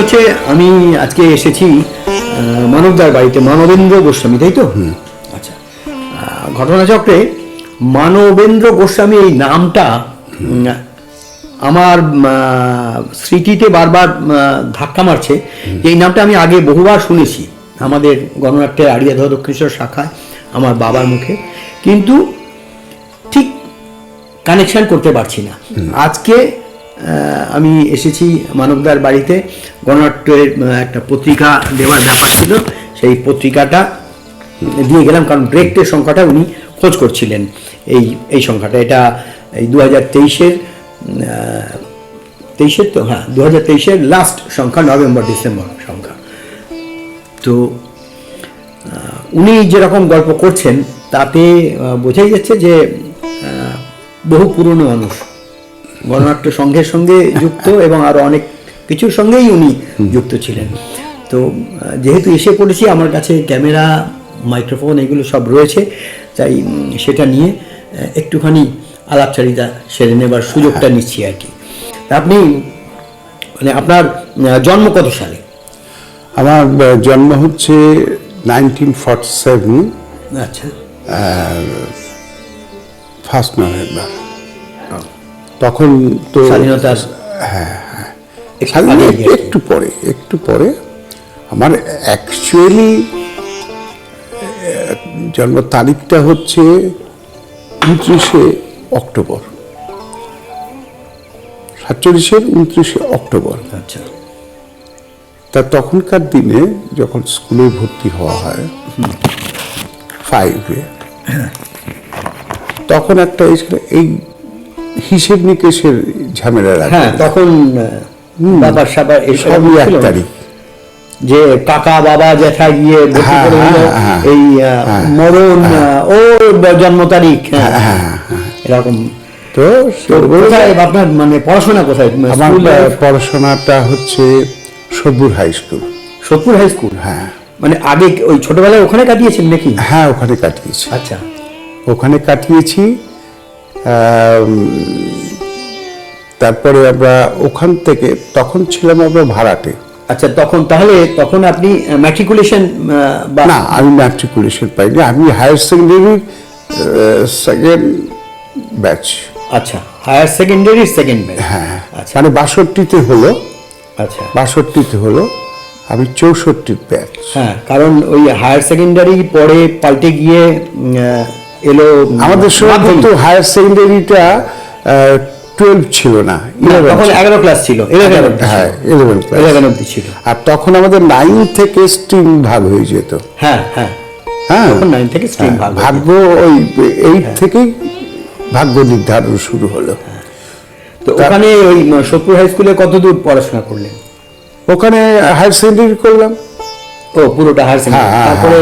হচ্ছে আমি আজকে এসেছি মানবদার বাড়িতে, মানবেন্দ্র গোস্বামী, তাই তো? আচ্ছা, ঘটনাচক্রে মানবেন্দ্র গোস্বামী এই নামটা আমার স্মৃতিতে বারবার ধাক্কা মারছে। এই নামটা আমি আগে বহুবার শুনেছি আমাদের গণনাট্যের আড়িয়াদহ দক্ষিণেশ্বর শাখায় আমার বাবার মুখে, কিন্তু ঠিক কানেকশন করতে পারছি না। আজকে আমি এসেছি মানবদার বাড়িতে, গণনাট্যের একটা পত্রিকা দেওয়ার ব্যাপার ছিল, সেই পত্রিকাটা দিয়ে গেলাম, কারণ ব্রেকটের সংখ্যাটা উনি খোঁজ করছিলেন। এই সংখ্যাটা, এটা এই 2023-এর তো, হ্যাঁ 2023-এর লাস্ট সংখ্যা, নভেম্বর ডিসেম্বর সংখ্যা। তো উনি যেরকম গল্প করছেন তাতে বোঝাই যাচ্ছে যে বহু পুরনো মানুষ, গণনাট্য সংঘের সঙ্গে যুক্ত এবং আরও অনেক কিছুর সঙ্গেই উনি যুক্ত ছিলেন। তো যেহেতু এসে পড়েছি, আমার কাছে ক্যামেরা, মাইক্রোফোন এগুলো সব রয়েছে, তাই সেটা নিয়ে একটুখানি আলাপচারিতা সেরে নেবার সুযোগটা নিচ্ছি আর কি। আপনি মানে আপনার জন্ম কত সালে? আমার জন্ম হচ্ছে 1947। আচ্ছা, 1 নভেম্বর। তখন তো স্বাধীনতার একটু পরে আমার অ্যাকচুয়ালি জন্ম তারিখটা হচ্ছে 29শে অক্টোবর, 47-এর 29শে অক্টোবর। আচ্ছা, তা তখনকার দিনে যখন স্কুলে ভর্তি হওয়া হয় 5-এ, তখন একটা এই হিসেব নিকেশের ঝামেলা লাগে। হ্যাঁ, তখন ব্যাপার স্যাপার সবই 1 তারিখ, যে কাকা বাবা জ্যাঠা গিয়ে ভর্তি করে দিল, এই মরণ ও জন্ম তারিখ, এরকম। তো কোথায় আপনার মানে পড়াশোনা কোথায়? আমার পড়াশোনাটা হচ্ছে Sodepur high school. Sodepur high school? হ্যাঁ। মানে আগে ওই ছোটবেলায় ওখানে কাটিয়েছেন নাকি? হ্যাঁ, ওখানে কাটিয়েছি। আচ্ছা, ওখানে কাটিয়েছি। তারপরে আমরা ওখান থেকে, তখন ছিলাম আমরা ভাড়াটে। আচ্ছা, তখন আপনি ম্যাট্রিকুলেশন? না, আমি ম্যাট্রিকুলেশন পাইনি, আমি হায়ার সেকেন্ডারি 2nd ব্যাচ। আচ্ছা, হায়ার সেকেন্ডারি 2nd ব্যাচ। হ্যাঁ, আচ্ছা, মানে 62-তে হলো। আচ্ছা, 62-তে হলো, আমি 64 ব্যাচ। হ্যাঁ, কারণ ওই হায়ার সেকেন্ডারি পরে পাল্টে গিয়ে এলো আমাদের সময় কিন্তু হায়ার সেকেন্ডারিটা 12 ছিল না, তখন 11 ক্লাস ছিল। 11 অবধি ছিল। আর তখন আমাদের 9 থেকে স্ট্রিম ভাগ হয়ে যেত। হ্যাঁ হ্যাঁ, তখন 9 থেকে স্ট্রিম ভাগ্য, ওই 8 থেকেই ভাগ্য নির্ধারণ শুরু হলো। তো ওখানে ওই সোদপুর হাই স্কুলে কতদূর পড়াশোনা করলেন? ওখানে হায়ার সেকেন্ডারি করলাম। ও, পুরোটা হায়ার সেকেন্ডারি, তারপরে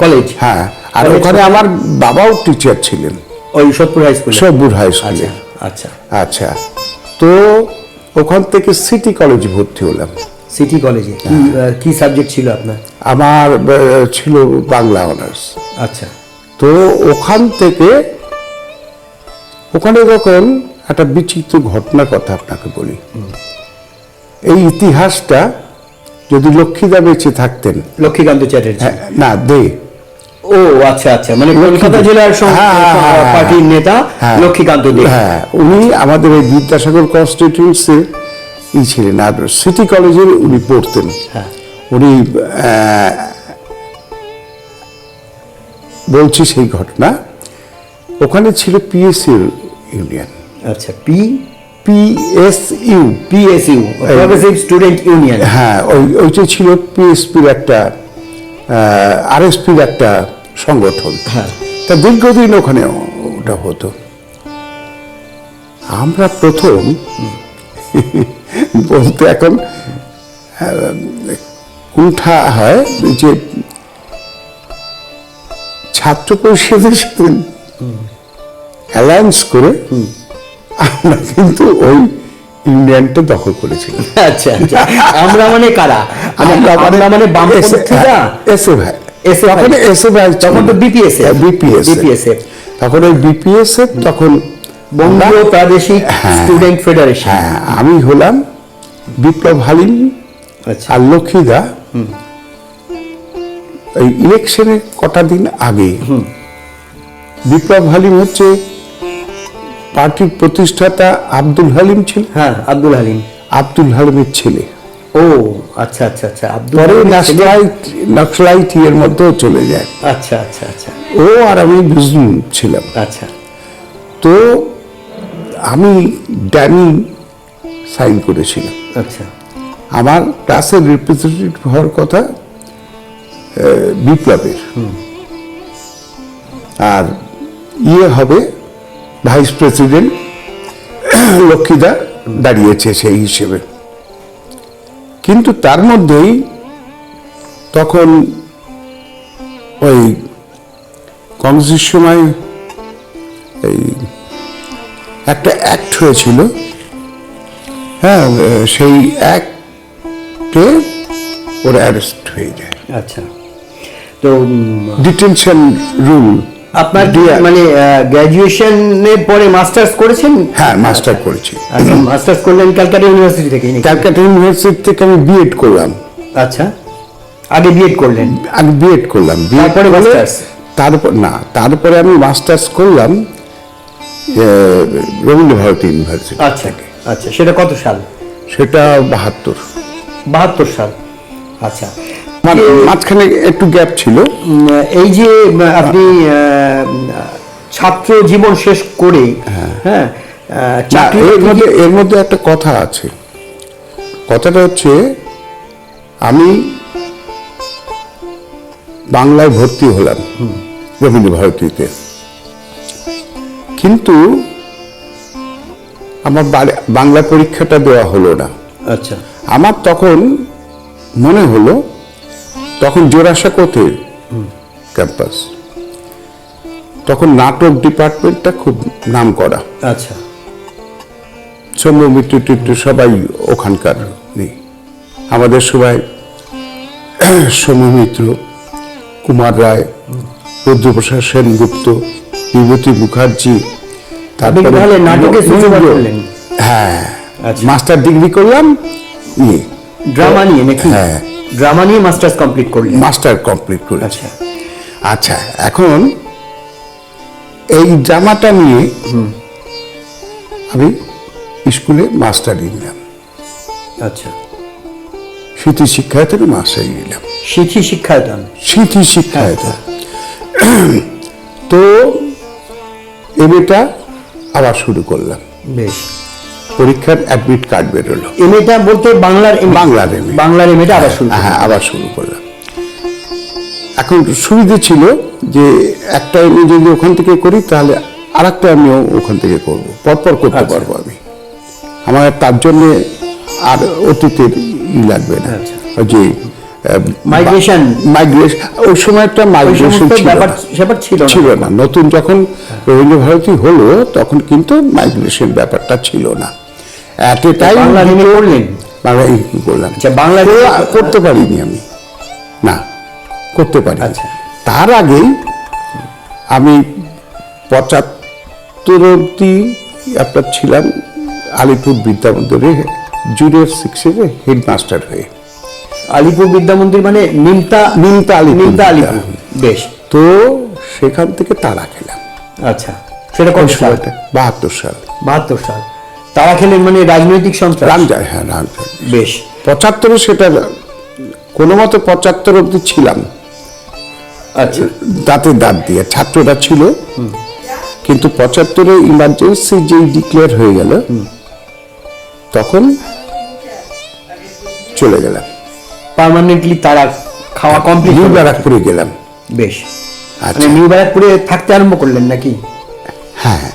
কলেজ? হ্যাঁ, আর ওখানে আমার বাবাও টিচার ছিলেন ওই সোদপুর হাই স্কুলে? সোদপুর হাই স্কুলে। আচ্ছা আচ্ছা, তো ওখান থেকে সিটি কলেজে ভর্তি হলাম। সিটি কলেজে কি সাবজেক্ট ছিল আপনার? আমার ছিল বাংলা অনার্স। আচ্ছা, তো ওখানে যখন একটা বিচিত্র ঘটনার কথা আপনাকে বলি, এই ইতিহাসটা যদি লক্ষ্মীদা বেঁচে থাকতেন। লক্ষ্মীকান্ত চ্যাটার্জি? না, ও আচ্ছা আচ্ছা, মানে কলকাতা জেলার পার্টির নেতা লক্ষ্মীকান্ত দে। হ্যাঁ, উনি আমাদের এই বিদ্যাসাগর কনস্টিটিউয়েন্সি ছিলেন, আর সিটি কলেজে উনি পড়তেন। উনি বলছি সেই ঘটনা, ওখানে ছিল পিএসইউ ইউনিয়ন। আচ্ছা, পিএসইউ প্রগ্রেসিভ স্টুডেন্ট ইউনিয়ন। হ্যাঁ, ওইটা ছিল পিএসপির একটা, আরএসপির একটা সংগঠন। হ্যাঁ, তা দীর্ঘদিন ওখানে ওটা হতো। আমরা প্রথম বলতে এখন কুণ্ঠা হয় যে ছাত্র পরিষদের সাথে অ্যালায়েন্স করে আমরা কিন্তু ওই ইউনিয়নটা দখল করেছিলাম। আচ্ছা আচ্ছা, আমরা মানে কারা? আমরা মানে বামপন্থীরা? তখন তো বিপিএসএফ, তখন ওই বিপিএসএফ, তখন বঙ্গীয় প্রাদেশিক স্টুডেন্ট ফেডারেশন। আমি হলাম বিপ্লব হালিম আচ্ছা। আর লক্ষ্মীদা এই ইলেকশনের কটা দিন আগে বিপ্লব হালিম হচ্ছে পার্টির প্রতিষ্ঠাতা আব্দুল হালিম ছিল, হ্যাঁ আব্দুল হালিম, আব্দুল হালিমের ছেলে। ও আচ্ছা আচ্ছা আচ্ছা, আব্দুল পরে হালিমের ছেলে। নকশালাইট এর মধ্যেও চলে যায়। আচ্ছা আচ্ছা আচ্ছা ও আর আমি বুঝুন ছিলাম। আচ্ছা তো আমি ড্যানি সাইন করেছিলাম। আচ্ছা আমার ক্লাসের রিপ্রেজেন্টেটিভ হওয়ার কথা বিপ্লবের, আর হবে ভাইস প্রেসিডেন্ট লক্ষ্মীদা দাঁড়িয়েছে সেই হিসেবে। কিন্তু তার মধ্যেই তখন ওই কংগ্রেসের সময় এই একটা অ্যাক্ট হয়েছিল, হ্যাঁ, সেই অ্যাক্টে ওরা অ্যারেস্ট হয়ে যায়। আচ্ছা। তো ডিটেনশন রুল। আপনার মানে গ্র্যাজুয়েশনের পরে মাস্টার্স করেছেন? হ্যাঁ, মাস্টার করেছি। আচ্ছা, মাস্টার্স করলেন ক্যালকাটা ইউনিভার্সিটি থেকে নাকি? ক্যালকাটা ইউনিভার্সিটি থেকে আমি বিএড করলাম। আচ্ছা, আগে বিএড করলেন? আমি বিএড করলাম, তারপরে মাস্টার্স? তারপরে আমি মাস্টার্স করলাম রবীন্দ্রভারতী ইউনিভার্সিটি। আচ্ছা আচ্ছা, সেটা কত সাল? সেটা 72 সাল। আচ্ছা, মাঝখানে একটু গ্যাপ ছিল। এই যে আপনি ছাত্র জীবন শেষ করে, হ্যাঁ, এর মধ্যে একটা কথা আছে। কথাটা হচ্ছে আমি বাংলায় ভর্তি হলাম রবীন্দ্রভারতীতে, কিন্তু আমার বাংলা পরীক্ষাটা দেওয়া হলো না। আচ্ছা। আমার তখন মনে হলো, তখন জোড়াসাঁকোতে ক্যাম্পাস, তখন নাটক ডিপার্টমেন্টটা খুব নাম করা। আচ্ছা। সৌম্য মিত্র টিত্র সবাই ওখানকার নেই। আমাদের সবাই সৌম্য মিত্র, কুমার রায়, রুদ্রপ্রসাদ সেনগুপ্ত, বিভূতি মুখার্জি, তারপরে হ্যাঁ মাস্টার ডিগ্রি করলাম নিয়ে, ড্রামা নিয়ে নাকি? হ্যাঁ, ড্রামা নিয়ে মাস্টার্স কমপ্লিট করলেন? মাস্টার কমপ্লিট করে। আচ্ছা আচ্ছা, এখন এই ড্রামাটা নিয়ে আমি স্কুলে মাস্টারি নিলাম। আচ্ছা, স্মৃতি শিক্ষায়তনে মাস্টারি নিলাম। স্মৃতি শিক্ষায়তন? স্মৃতি শিক্ষায়তন। তো এমএটা আবার শুরু করলাম। বেশ। পরীক্ষার অ্যাডমিট কার্ড বেরোলো। এমএটা বলতে বাংলার এমএটা আবার শুরু? হ্যাঁ, আবার শুরু করলাম। এখন সুবিধে ছিল যে একটা এমএ যদি ওখান থেকে করি তাহলে আর একটা আমিও ওখান থেকে করবো, পরপর করতে পারবো আমি। আমার তার জন্যে আর অতীতের লাগবে না। যে মাইগ্রেশন ওই সময়টা মাইগ্রেশন ছিল না। নতুন যখন রবীন্দ্রভারতী হলো তখন কিন্তু মাইগ্রেশন ব্যাপারটা ছিল না। এত টাইম বাংলা করলাম, বাংলা করতে পারিনি আমি, না করতে পারি। তার আগেই আমি 75 অব্দি আপনার ছিলাম আলিপুর বিদ্যামন্দিরে জুনিয়র 6 হেডমাস্টার হয়ে। আলিপুর বিদ্যামন্দির মানে নিমতা আলিপুর। বেশ। তো সেখান থেকে তারা খেলাম। আচ্ছা, সেটা কোন সাল? 72 সাল। 72 সাল তারা খেলেন, মানে রাজনৈতিক সন্ত্রাস? রামজয়, হ্যাঁ রামজয়। বেশ। 75 সেটা কোনো মতে 75 অব্দি ছিলাম। আচ্ছা, দাঁতে দাঁত দিয়ে ছাত্ররা ছিল, কিন্তু 75-এ ইমার্জেন্সি যেই ডিক্লেয়ার হয়ে গেল তখন চলে গেলাম পার্মানেন্টলি। তারা খাওয়া কমপ্লিট? নিউ ব্যারাকপুরে গেলাম। বেশ। আচ্ছা, নিউ ব্যারাকপুরে থাকতে আরম্ভ করলেন নাকি? হ্যাঁ,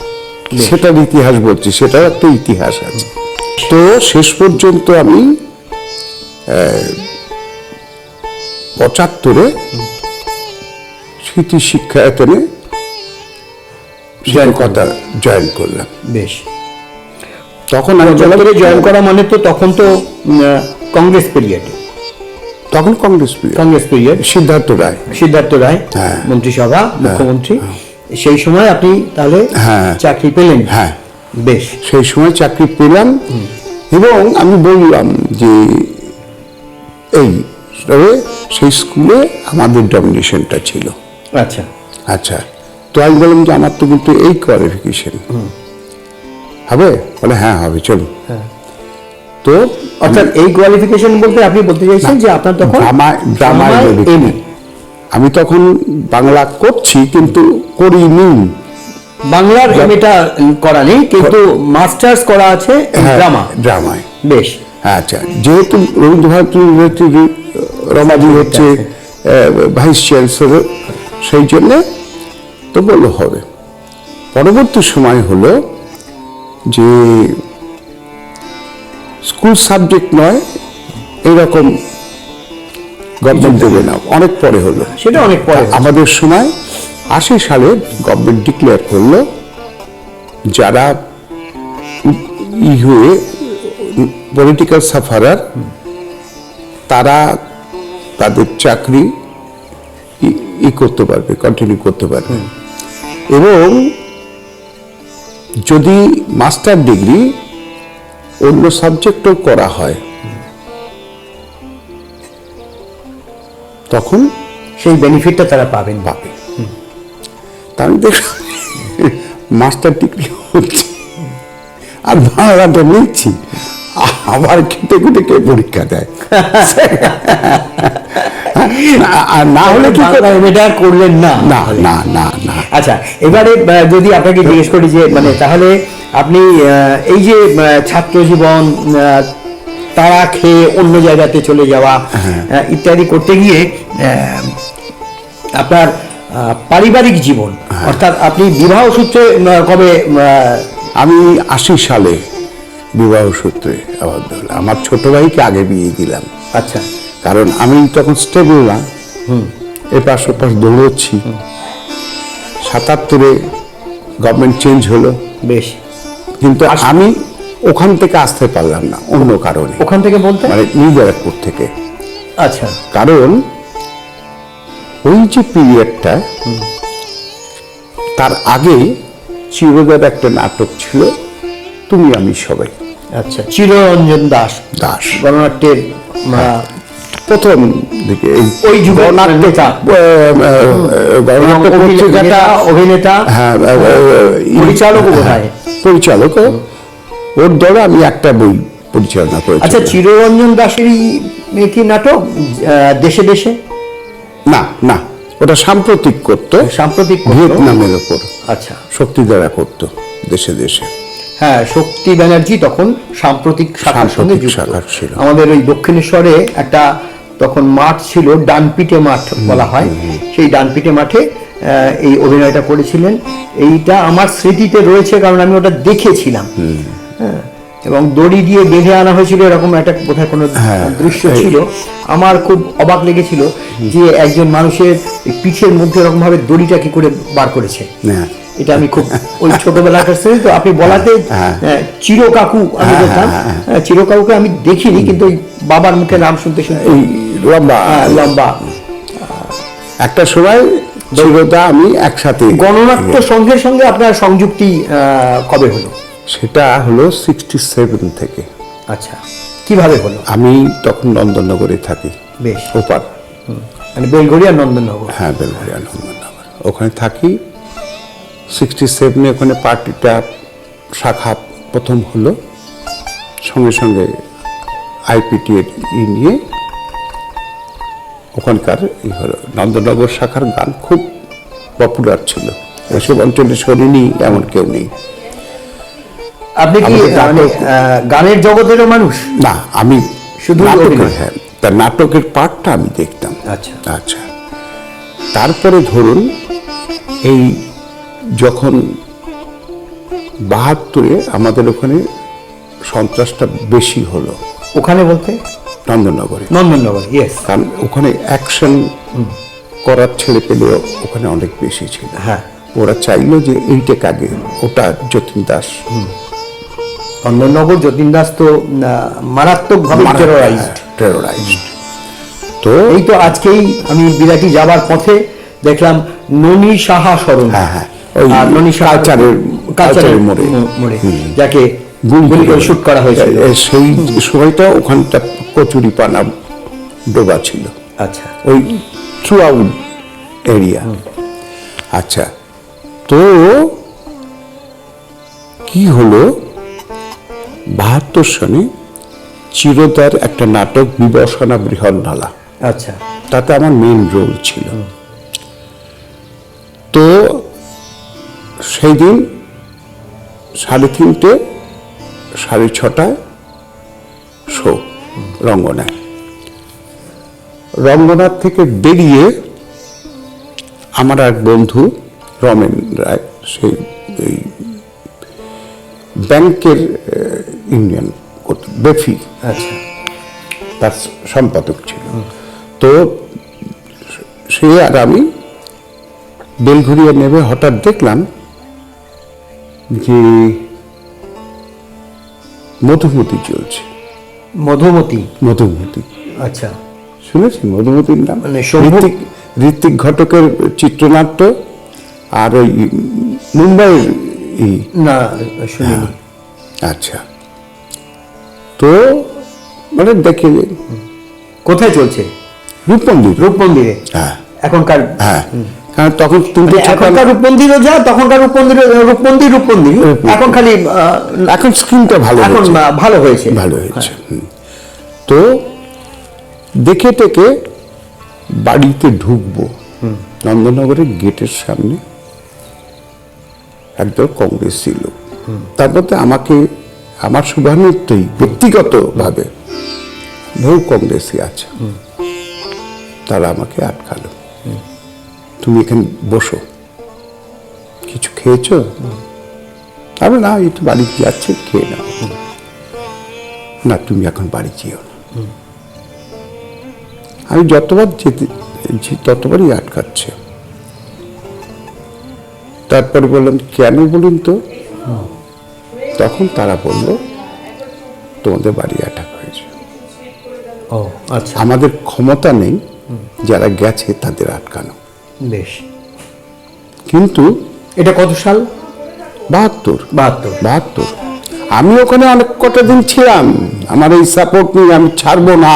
সেটার ইতিহাস বলছি, সেটার একটা ইতিহাস আছে। তো শেষ পর্যন্ত আমি 75-এ স্মৃতি শিক্ষায়তনে শিক্ষকতা জয়েন করলাম। বেশ। তখন জয়েন করা মানে তো তখন তো কংগ্রেস পিরিয়ড? তখন কংগ্রেস পিরিয়ড। সিদ্ধার্থ রায় মন্ত্রিসভা, মুখ্যমন্ত্রী। সেই সময় আপনি তাহলে চাকরি পেলেন? হ্যাঁ, বেশ। সেই সময় চাকরি পেলাম এবং আমি বললাম যে এই তবে সেই স্কুলে আমাদের ডমিনেশনটা ছিল। আচ্ছা আচ্ছা, তো আমি বললাম যে আমার তো কিন্তু এই কোয়ালিফিকেশন হবে, বলে হ্যাঁ হবে, চলো। তো অর্থাৎ এই কোয়ালিফিকেশন বলতে আপনি বলতে চাইছেন যে আপনার তখন ড্রামায় এমএ, আমি তখন বাংলা করছি কিন্তু করিনি, বাংলার এমএটা করা নেই কিন্তু মাস্টার্স করা আছে ড্রামায়। বেশ। আচ্ছা, যেহেতু রবীন্দ্রভারতী ইউনিভার্সিটির রমাজি হচ্ছে ভাইস চ্যান্সেলর, সেই জন্যে তো বললো হবে। পরবর্তী সময় হলো যে স্কুল সাবজেক্ট নয় এরকম গভর্নমেন্ট দেবে না, অনেক পরে হলো সেটা, অনেক পরে। আমাদের সময় 80 সালে গভর্নমেন্ট ডিক্লেয়ার করলো যারা হয়ে পলিটিক্যাল সাফারার তারা তাদের চাকরি করতে পারবে, কন্টিনিউ করতে পারবে, এবং যদি মাস্টার ডিগ্রি অন্য সাবজেক্টও করা হয় তখন সেই বেনিফিটটা তারা পাবেন। তা আমি দেখলাম মাস্টার ডিগ্রি হচ্ছে আর বাংলাটা নিচ্ছি, আবার খেতে খেতে কে পরীক্ষা দেয়, আর না হলে কি এটা করলেন না? না না না না। আচ্ছা, এবারে যদি আপনাকে জিজ্ঞেস করি যে মানে তাহলে আপনি এই যে ছাত্র জীবন তারা খেয়ে অন্য জায়গাতে চলে যাওয়া ইত্যাদি করতে গিয়ে আপনার পারিবারিক জীবন, অর্থাৎ আপনি বিবাহ সূত্রে কবে? আমি 80 সালে বিবাহ সূত্রে আমার ছোট ভাইকে আগে বিয়ে দিলাম। আচ্ছা, কারণ আমি তখন স্টেবল না, এপাশ ওপাশ দৌড়চ্ছি। 77-এ গভর্নমেন্ট চেঞ্জ হলো, বেশ, কিন্তু আমি ওখান থেকে আসতে পারলাম না অন্য কারণে। ওখান থেকে বলতে মানে নিউ ব্যারাকপুর থেকে। আচ্ছা, কারণ ওই যে পিরিয়ডটা, তার আগে চিরদার একটা নাটক ছিল তুমি আমি সবাই। আচ্ছা, চিররঞ্জন দাস গণনাট্যের প্রথম দিকে ওই যুগের পত্রিকাটা, অভিনেতা, হ্যাঁ, পরিচালক, পরিচালক, ওর দ্বারা আমি একটা বই পরিচালনা করেছি। আচ্ছা, চিররঞ্জন দাসেরই কি নাটক দেশে দেশে? না না, ওটা সাম্প্রতিক করতো, সাম্প্রতিক ভিয়েতনামের ওপর। আচ্ছা, শক্তি দ্বারা করতো দেশে দেশে। হ্যাঁ, শক্তি ব্যানার্জি তখন সাম্প্রতিক শাখার সঙ্গে যুক্ত ছিল। আমাদের ওই দক্ষিণেশ্বরে একটা তখন মাঠ ছিল, ডানপিটে মাঠ বলা হয়, সেই ডানপিটে মাঠে এই অভিনয়টা করেছিলেন। এইটা আমার স্মৃতিতে রয়েছে কারণ আমি ওটা দেখেছিলাম। হ্যাঁ, এবং দড়ি দিয়ে বেঁধে আনা হয়েছিল, এরকম একটা বোধহয় কোনো দৃশ্য ছিল। আমার খুব অবাক লেগেছিল যে একজন মানুষের পিঠের মধ্যে এরকম ভাবে দড়িটা কি করে বার করেছে। এটা আমি খুব ওই ছোটবেলাকার স্মৃতি। তো আপনি বলাতে চিরকাকু আমি দেখলাম, চিরকাকুকে আমি দেখিনি, কিন্তু ওই বাবার মুখে নাম শুনতে শুনতে লম্বা একটা সময় চিরতা আমি একসাথে। গণনাট্য সংঘের সঙ্গে আপনার সংযুক্তি কবে হলো? সেটা হলো 67 থেকে। আচ্ছা, কিভাবে হলো? আমি তখন নন্দননগরে থাকি। বেশ, ওপার, মানে বেলঘড়িয়া নন্দননগর। হ্যাঁ, বেলঘড়িয়া নন্দননগর, ওখানে থাকি। 67-এ ওখানে পার্টিটা শাখা প্রথম হলো, সঙ্গে সঙ্গে আইপিটি নিয়ে ওখানকার হলো। নন্দননগর শাখার গান খুব পপুলার ছিল, এসব অঞ্চলে শোনেনি এমন কেউ নেই। আপনি কি গানের জগতেরও মানুষ? না, আমি শুধু হ্যাঁ, তার নাটকের পার্টটা আমি দেখতাম। আচ্ছা আচ্ছা, তারপরে ধরুন এই যখন 72-এ আমাদের ওখানে সন্ত্রাসটা বেশি হলো। ওখানে বলতে নন্দননগরে। ইয়েস, কারণ ওখানে অ্যাকশন করার ছেলে পেলে ওখানে অনেক বেশি ছিল। হ্যাঁ, ওরা চাইলো যে এইটাকে আগে, ওটা যতীন দাস। নন্দননগর যতীন দাস তো মারাত্মকভাবে টেরোরাইজড। তো এই তো আজকেই আমি বিরাটি যাবার পথে দেখলাম ননী সাহা স্মরণ। হ্যাঁ, ননী সাহা কালচারের মোড়ে যাকে গুলি করে শুট করা হয়েছিল। সেই সময়টা ওখানটা কচুরি পানা ডোবা ছিল, আচ্ছা ওই থ্রু আউট এরিয়া। আচ্ছা, তো কি হলো, 72 সনে চিরতার একটা নাটক বিবসনা বৃহন্নলা, আচ্ছা তাতে আমার মেইন রোল ছিল। তো সেই দিন 3:30 6:30 শো রঙ্গনায়। রঙ্গনাথ থেকে বেরিয়ে আমার এক বন্ধু রমেন রায়, সেই এই ব্যাংকের ইউনিয়ন বেফি, আচ্ছা তার সম্পাদক ছিল। তো সে আর আমি বেলঘরিয়া নেমে হঠাৎ দেখলাম যে মধুমতি চলছে। মধুমতি, মধুমতি আচ্ছা শুনেছি মধুমতির নাম, মানে শম্ভু- ঋত্বিক ঘটকের চিত্রনাট্য, আর ওই মুম্বাইয়ের না শুনিনি। আচ্ছা, তো মানে দেখে কোথায় চলছে? রূপমন্দির। রূপমন্দিরে। হ্যাঁ এখনকার হ্যাঁ, কারণ তখন মানে এখনকার রূপমন্দিরও যা, তখনকার রূপমন্দির এখন খালি এখন স্ক্রিনটা ভালো এখন হয়েছে। ভালো হয়েছে। ভালো হয়েছে। তো দেখে টেকে বাড়িতে ঢুকবো, নন্দননগরের গেটের সামনে একদম কংগ্রেসী লোক। তারপরে আমাকে, আমার শুভানুত্তই ব্যক্তিগতভাবে বহু কংগ্রেসী আছে, তারা আমাকে আটকালো, তুমি এখানে বসো, কিছু খেয়েছো? আমি না, এই তো বাড়ি যাচ্ছে, খেয়ে নাও। না, তুমি এখন বাড়ি যেও না। আমি যতবার যেতে ততবারই আটকাচ্ছে। তারপরে বললাম কেন বলুন তো? তখন তারা বলল তোমাদের বাড়ি অ্যাটাক হয়েছে, ও আচ্ছা, আমাদের ক্ষমতা নেই যারা গেছে তাদের আটকানো। বেশ। কিন্তু এটা কত সাল? 72। আমি ওখানে অনেক কটা দিন ছিলাম, আমার এই সাপোর্ট নিয়ে আমি ছাড়বো না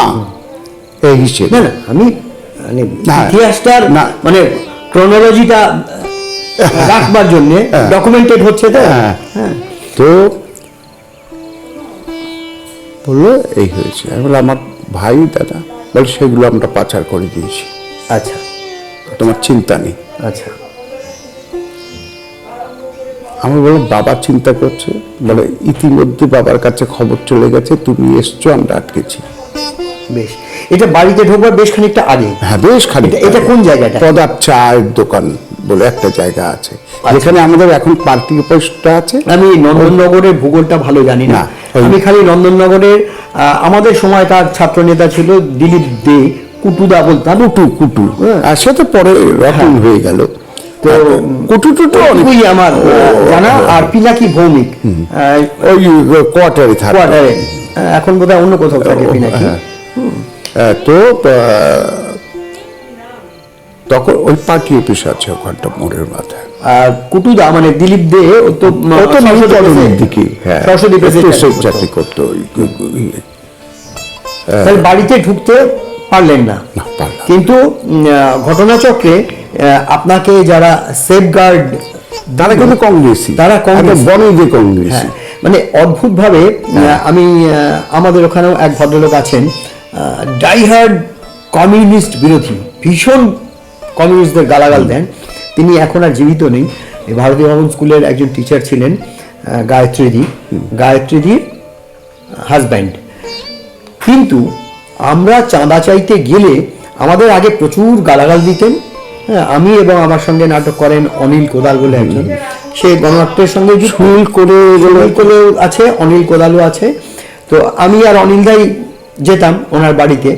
এই হিসেবে। না না, আমি মানে না, ইতিহাসটার না। মানে ক্রোনোলজিটা রাখবার জন্য ডকুমেন্টেড হচ্ছে তো। হ্যাঁ, তো বললো এই হয়েছে। আমি বললাম আমার ভাই দাদা, বলে সেগুলো আমরা পাচার করে দিয়েছি, আচ্ছা তোমার চিন্তা নেই। আচ্ছা, আমি বললাম বাবা চিন্তা করছে, বলে ইতিমধ্যে বাবার কাছে খবর চলে গেছে, তুমি এসছো, আমরা আটকেছি। বেশ। এটা বাড়িতে ঢোকবার বেশ খানিকটা আগে। হ্যাঁ, বেশ খানিকটা। এটা কোন জায়গাটা? পদার চায়ের দোকান বলে একটা জায়গা আছে, যেখানে আমাদের এখন পার্টি অফিসটা আছে। আমি নন্দননগরের ভূগোলটা ভালো জানি না, না, ওই- আমি খালি নন্দননগরের আমাদের সময়কার ছাত্র নেতা ছিল দিলীপ দে, কুটুদা বলতাম। কুটু, আর সে তো পরে রতন হয়ে গেল। তো কুটু টুটু ওইটুকুই আমার জানা। আর পিনাকি ভৌমিক ওই কোয়ার্টারে থাকে। কোয়ার্টারে, এখন বোধহয় অন্য কোথাও থাকে পিনাকি। তো তখন ওই পার্টি অফিস আছে ওখানটা মোড়ের মাথায়। আর কুটুদা মানে দিলীপ দে, ও তো নিউটনের দিকে, হ্যাঁ, সরস্বতী চাকরি করতো। তাহলে বাড়িতে ঢুকতে পারলেন না, না, পারলাম। কিন্তু ঘটনাচক্রে আপনাকে যারা সেফগার্ড, তারা কিন্তু কংগ্রেসী, তারা কংগ্রেসী। বনেদি কংগ্রেসী। হ্যাঁ, মানে অদ্ভুতভাবে আমি আমাদের ওখানেও এক ভদ্রলোক আছেন, ডাইহার্ড কমিউনিস্ট বিরোধী, ভীষণ কমিউনিস্টদের গালাগাল দেন। তিনি এখন আর জীবিত নেই। এই ভারতীয় ভবন স্কুলের একজন টিচার ছিলেন, গায়ত্রীদির হাজব্যান্ড। কিন্তু আমরা চাঁদা চাইতে গেলে আমাদের আগে প্রচুর গালাগাল দিতেন। হ্যাঁ, আমি এবং আমার সঙ্গে নাটক করেন অনিল কোদাল বলে একজন, সে গণনাট্যের সঙ্গে সুনীল কোলেও আছে, অনিল কোদালও আছে। তো আমি আর অনিল দাই যেতাম ওনার বাড়িতে,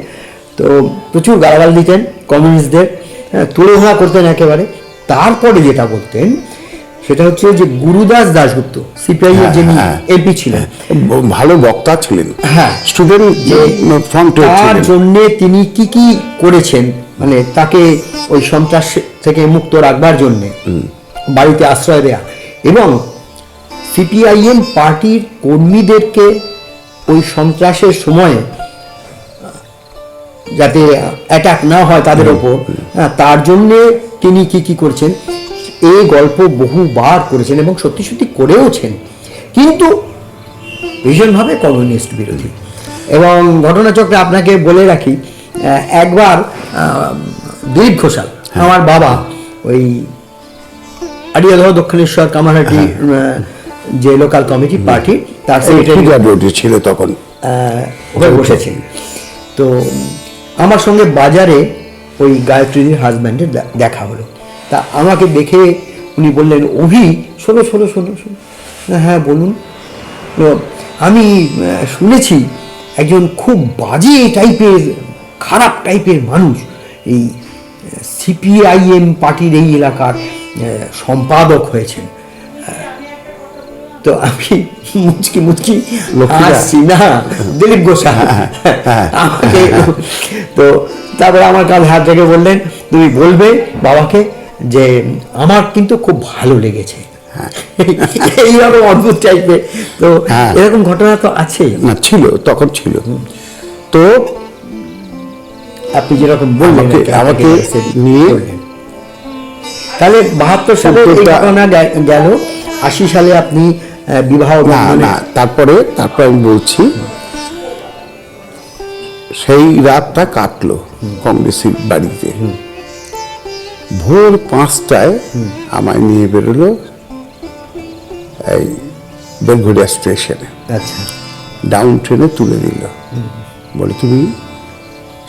তো প্রচুর গালাগাল দিতেন কমিউনিস্টদের, তুলোধনা করতেন একেবারে। তারপরে যেটা বলতেন সেটা হচ্ছে যে গুরুদাস দাশগুপ্ত, সিপিআই এর যিনি এমপি ছিলেন, ভালো বক্তা ছিলেন, হ্যাঁ, স্টুডেন্ট ফ্রন্টে তার জন্য তিনি কি কি করেছেন, মানে তাকে ওই সন্ত্রাস থেকে মুক্ত রাখবার জন্য বাড়িতে আশ্রয় দেয়া, এবং সিপিআইএম পার্টির কর্মীদেরকে ওই সন্ত্রাসের সময়ে যাতে অ্যাটাক না হয় তাদের ওপর, তার জন্যে তিনি কি করছেন, এই গল্প বহুবার করেছেন এবং সত্যি সত্যি করেওছেন, কিন্তু ভীষণভাবে কমিউনিস্ট বিরোধী। এবং ঘটনাচক্রে আপনাকে বলে রাখি, একবার দিলীপ ঘোষাল, আমার বাবা, ওই আড়িয়াদহ দক্ষিণেশ্বর কামারহাটি যে লোকাল কমিটি পার্টি, তার সেক্রেটারি ছিল তখন, হয়ে বসেছেন। তো আমার সঙ্গে বাজারে ওই গায়ত্রীর হাজব্যান্ডের দেখা হলো। তা আমাকে দেখে উনি বললেন, অভি শোনো শোনো শোনো শোনো। হ্যাঁ বলুন। তো আমি শুনেছি একজন খুব বাজে টাইপের, খারাপ টাইপের মানুষ এই সিপিআইএম পার্টির এই এলাকার সম্পাদক হয়েছেন। তো আমি মুচকি আসছি না, দিলীপ ঘোষাল আমাকে। তো তারপরে আমার কাল হাত রেখে বললেন, তুমি বলবে বাবাকে যে আমার কিন্তু খুব ভালো লেগেছে। এইরকম অদ্ভুত টাইপের। তো এরকম ঘটনা তো আছে না, ছিল তখন ছিল। তো আপনি যেরকম বললেন আমাকে নিয়ে, তাহলে 72 সালে এই ঘটনা গেল, 80 সালে আপনি বিবাহ। না, তারপরে আমি বলছি, সেই রাতটা কাটলো কংগ্রেসের বাড়িতে। ভোর 5টায় আমায় নিয়ে বেরোলো এই বেলঘড়িয়া স্টেশনে। আচ্ছা। ডাউন ট্রেনে তুলে দিল, বলে তুমি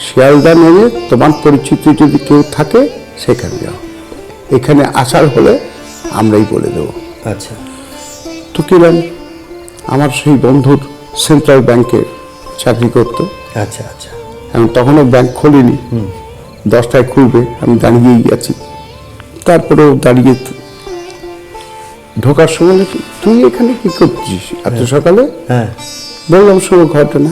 শিয়ালদা নেমে তোমার পরিচিত যদি কেউ থাকে সেখানে যাও, এখানে আসার হলে আমরাই বলে দেবো। আচ্ছা। তো গেলাম, আমার সেই বন্ধুর সেন্ট্রাল ব্যাংকে চাকরি করতো। আচ্ছা আচ্ছা। এখন তখনও ব্যাংক খোলেনি, 10টায় খুলবে, আমি দাঁড়িয়েই আছি। তারপরেও দাঁড়িয়ে ঢোকার সময়, তুই এখানে কি করছিস এত সকালে? হ্যাঁ বললাম শোনো ঘটনা।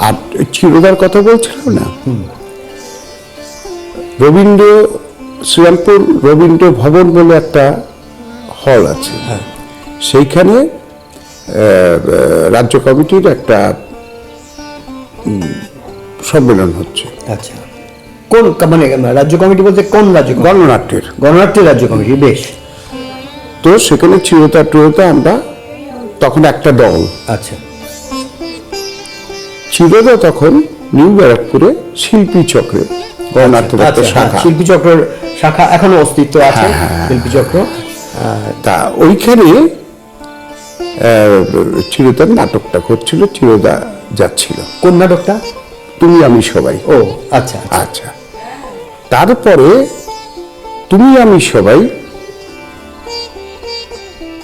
আর চিরদার কথা বলছিলাম না, শ্রীরামপুর রবীন্দ্র ভবন বলে একটা হল আছে, সেইখানে রাজ্য কমিটির একটা সম্মেলন হচ্ছে। আচ্ছা। কোন মানে রাজ্য কমিটি বলতে কোন রাজ্য? গণনাট্যের রাজ্য কমিটি। বেশ। তো সেখানে চিরতা আমরা তখন একটা দল। আচ্ছা। চিরতা তখন নিউ ব্যারাকপুরে শিল্পী চক্রে গণনাট্যের শাখা, শিল্পী চক্রের শাখা এখনো অস্তিত্ব আছে, শিল্পী চক্র। তা ওইখানে চিরতার নাটকটা করছিল, চিরদা যাচ্ছিল। কোন নাটকটা? তুমি আমি সবাই। ও আচ্ছা আচ্ছা। তারপরে তুমি আমি সবাই,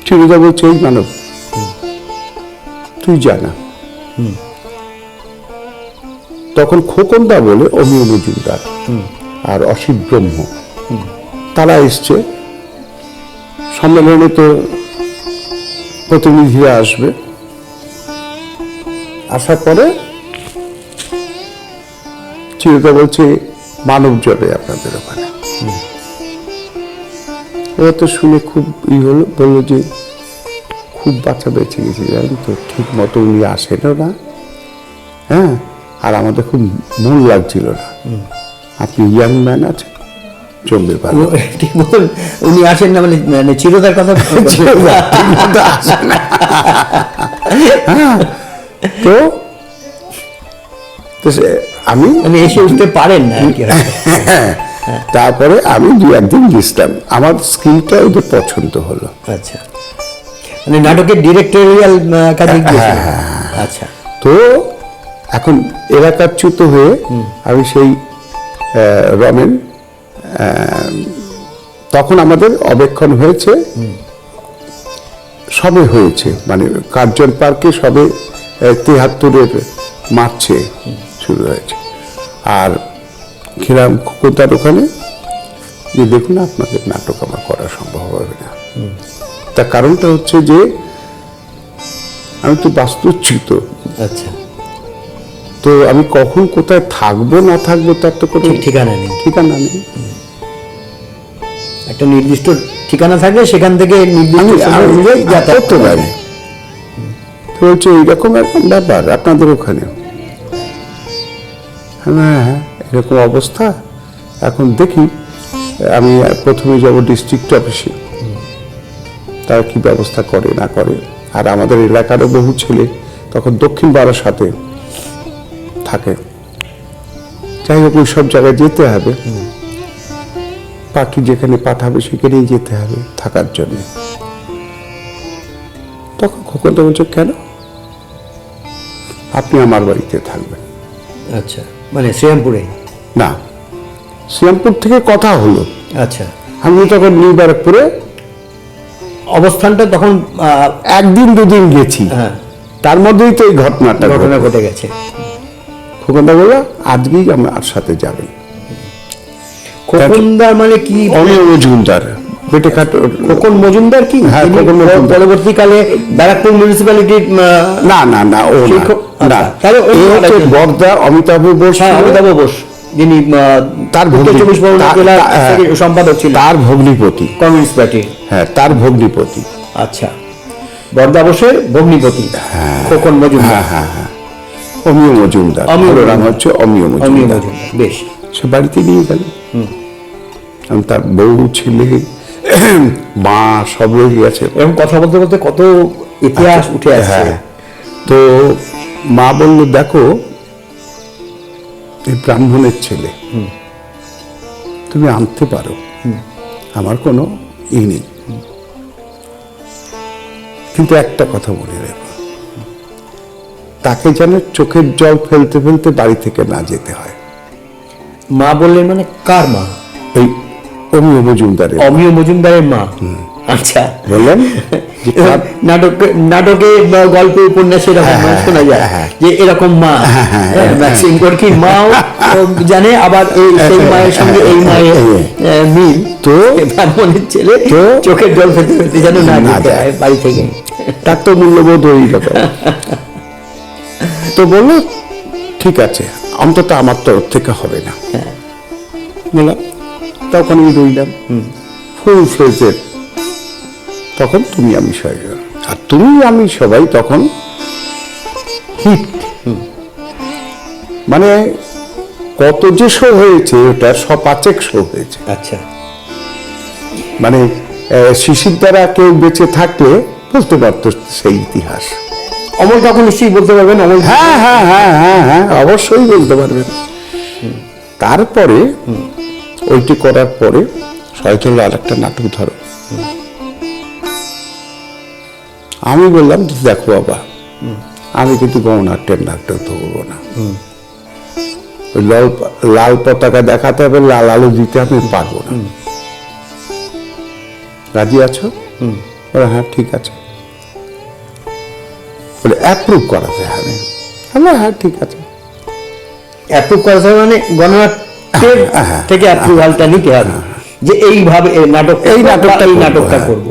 চিরদা বলছে, এই মানব তুই জানা। তখন খোকনদা বলে অমিয় মজুমদার আর অসিত ব্রহ্ম, তারা এসছে সম্মেলনে। তো প্রতিনিধিরা আসবে, আসার পরে চিরতা বলছে মানব জলে আপনাদের ওখানে। ওরা তো শুনে খুব হলো, বললো যে খুব বাচ্চা বেঁচে গেছে, জানেন তো, ঠিক মতো উনি আসেনও না। হ্যাঁ, আর আমাদের খুব মন লাগছিল না। আপনি ইয়াং ম্যান আছেন, জমবে ভালো। ঠিক বল, উনি আসেন না মানে চিরতার কথা আসে না। তো আমি এসে উঠতে পারেন না। তারপরে আমি 2-1 দিন গেছিলাম, আমার স্কিলটা ওদের পছন্দ হলো। আচ্ছা, মানে নাটকের ডিরেক্টরিয়াল কাজে গিয়েছেন। আচ্ছা। তো এখন এলাকাচ্যুত হয়ে আমি সেই রমেন, তখন আমাদের অবেক্ষণ হয়েছে, সবে হয়েছে, মানে কার্জন পার্কে সবে 73-এর মার্চে শুরু হয়েছে। আর খেলাম খোকনদার ওখানে যে দেখুন আপনাদের নাটক আমার করা সম্ভব হবে না। তার কারণটা হচ্ছে যে আমি তো বাস্তুচ্যুত। আচ্ছা। তো আমি কখন কোথায় থাকবো না থাকবো তার তো কোনো ঠিকানা নেই। একটা নির্দিষ্ট ঠিকানা থাকলে সেখান থেকে করতে পারি। তো হচ্ছে এইরকম একটা ব্যাপার আপনাদের ওখানে। হ্যাঁ এরকম অবস্থা, এখন দেখি আমি প্রথমে যাব ডিস্ট্রিক্ট অফিসে, তারা কি ব্যবস্থা করে না করে। আর আমাদের এলাকারও বহু ছেলে তখন দক্ষিণ বারাসাতে থাকে, যাই হোক ওই সব জায়গায় যেতে হবে, পার্টি যেখানে পাঠাবে সেখানেই যেতে হবে থাকার জন্য। তখন খোকন বলছে, কেন আপনি আমার বাড়িতে থাকবেন? আচ্ছা, মানে শ্রীরামপুরে? না, শ্রীরামপুর থেকে কথা হলো, আচ্ছা, আমি তখন নিউ ব্যারাকপুরে অবস্থানটা তখন একদিন দুদিন গেছি, হ্যাঁ, তার মধ্যেই তো এই ঘটনা ঘটে গেছে। খোকনদা বলল আজকেই আমার সাথে যাবেন। খোকনদার মানে কি? অনিয় মজুমদার, বেটে খাট খোকন মজুমদার কি? হ্যাঁ, খোকন মজুমদার। পরবর্তীকালে ব্যারাকপুর মিউনিসিপ্যালিটির না না না, ও না, তাহলে এ হচ্ছে বর্দা অমিতাভ বোস। হ্যাঁ, অমিতাভ বোস, যিনি তার উত্তর চব্বিশ পরগনা জেলার সম্পাদক ছিলেন, তার ভগ্নিপতি, কমিউনিস্ট পার্টির। হ্যাঁ তার ভগ্নিপতি। আচ্ছা, বর্দা বোসের ভগ্নিপতি খোকন মজুমদার। হ্যাঁ হ্যাঁ, অমিয় মজুমদার, ওর নাম হচ্ছে অমিয় মজুমদার। বেশ, সে বাড়িতে নিয়ে গেল, তার বউ ছেলে মা সব রয়ে গেছে। এরকম কথা বলতে বলতে কত ইতিহাস উঠে আসছে। হ্যাঁ, তো মা বলল, দেখো এই ব্রাহ্মণের ছেলে, তুমি আনতে পারো, আমার কোনো ই নেই, কিন্তু একটা কথা মনে রেখো, তাকে যেন চোখের জল ফেলতে ফেলতে বাড়ি থেকে না যেতে হয়। মা বললেন মানে কার মা? এই অমিয় মজুমদারের। অমিয় মজুমদারের মা। আচ্ছা, বললেন নাটকে বা গল্পে উপন্যাসে এরকম শোনা যায় যে এরকম মা, ম্যাক্সিম গোর্কির মাও জানে, আবার সেই মায়ের সঙ্গে এই মায়ের মিল। তো ব্রাহ্মণের ছেলে চোখের জল ফেলতে ফেলতে যেন না যেতে হয় বাড়ি থেকে, তার তো মূল্যবোধ হয়ে গেল। তো বললো ঠিক আছে, অন্তত আমার তরফ থেকে হবে না। বললাম তখন আমি রইলাম ফুল ফ্লেজের, তখন তুমি আমি সবাই, আর তুমি আমি সবাই তখন হিট, মানে কত যে শো হয়েছে ওটা সপাচেক শো হয়েছে। আচ্ছা, মানে শিশির দ্বারা কেউ বেঁচে থাকলে বলতে পারতো সেই ইতিহাস। অমল তখন নিশ্চয়ই বলতে পারবেন। অমল, হ্যাঁ হ্যাঁ হ্যাঁ হ্যাঁ হ্যাঁ, অবশ্যই বলতে পারবেন। তারপরে ওইটি করার পরে সবাই আর একটা নাটক ধরো। আমি বললাম দেখো বাবা, আমি কিন্তু গণনাট্যের নাটক ধরবো না, ওই লাল পতাকা দেখাতে হবে, লাল আলো দিতে আমি পারবো না। রাজি আছো? বলে হ্যাঁ ঠিক আছে। বলে অ্যাপ্রুভ করাতে হবে। হ্যাঁ ঠিক আছে। অ্যাপ্রুভ করাতে হবে মানে গণনাট্যের থেকে অ্যাপ্রুভালটা নিতে হবে যে এইভাবে এই নাটকটা করব।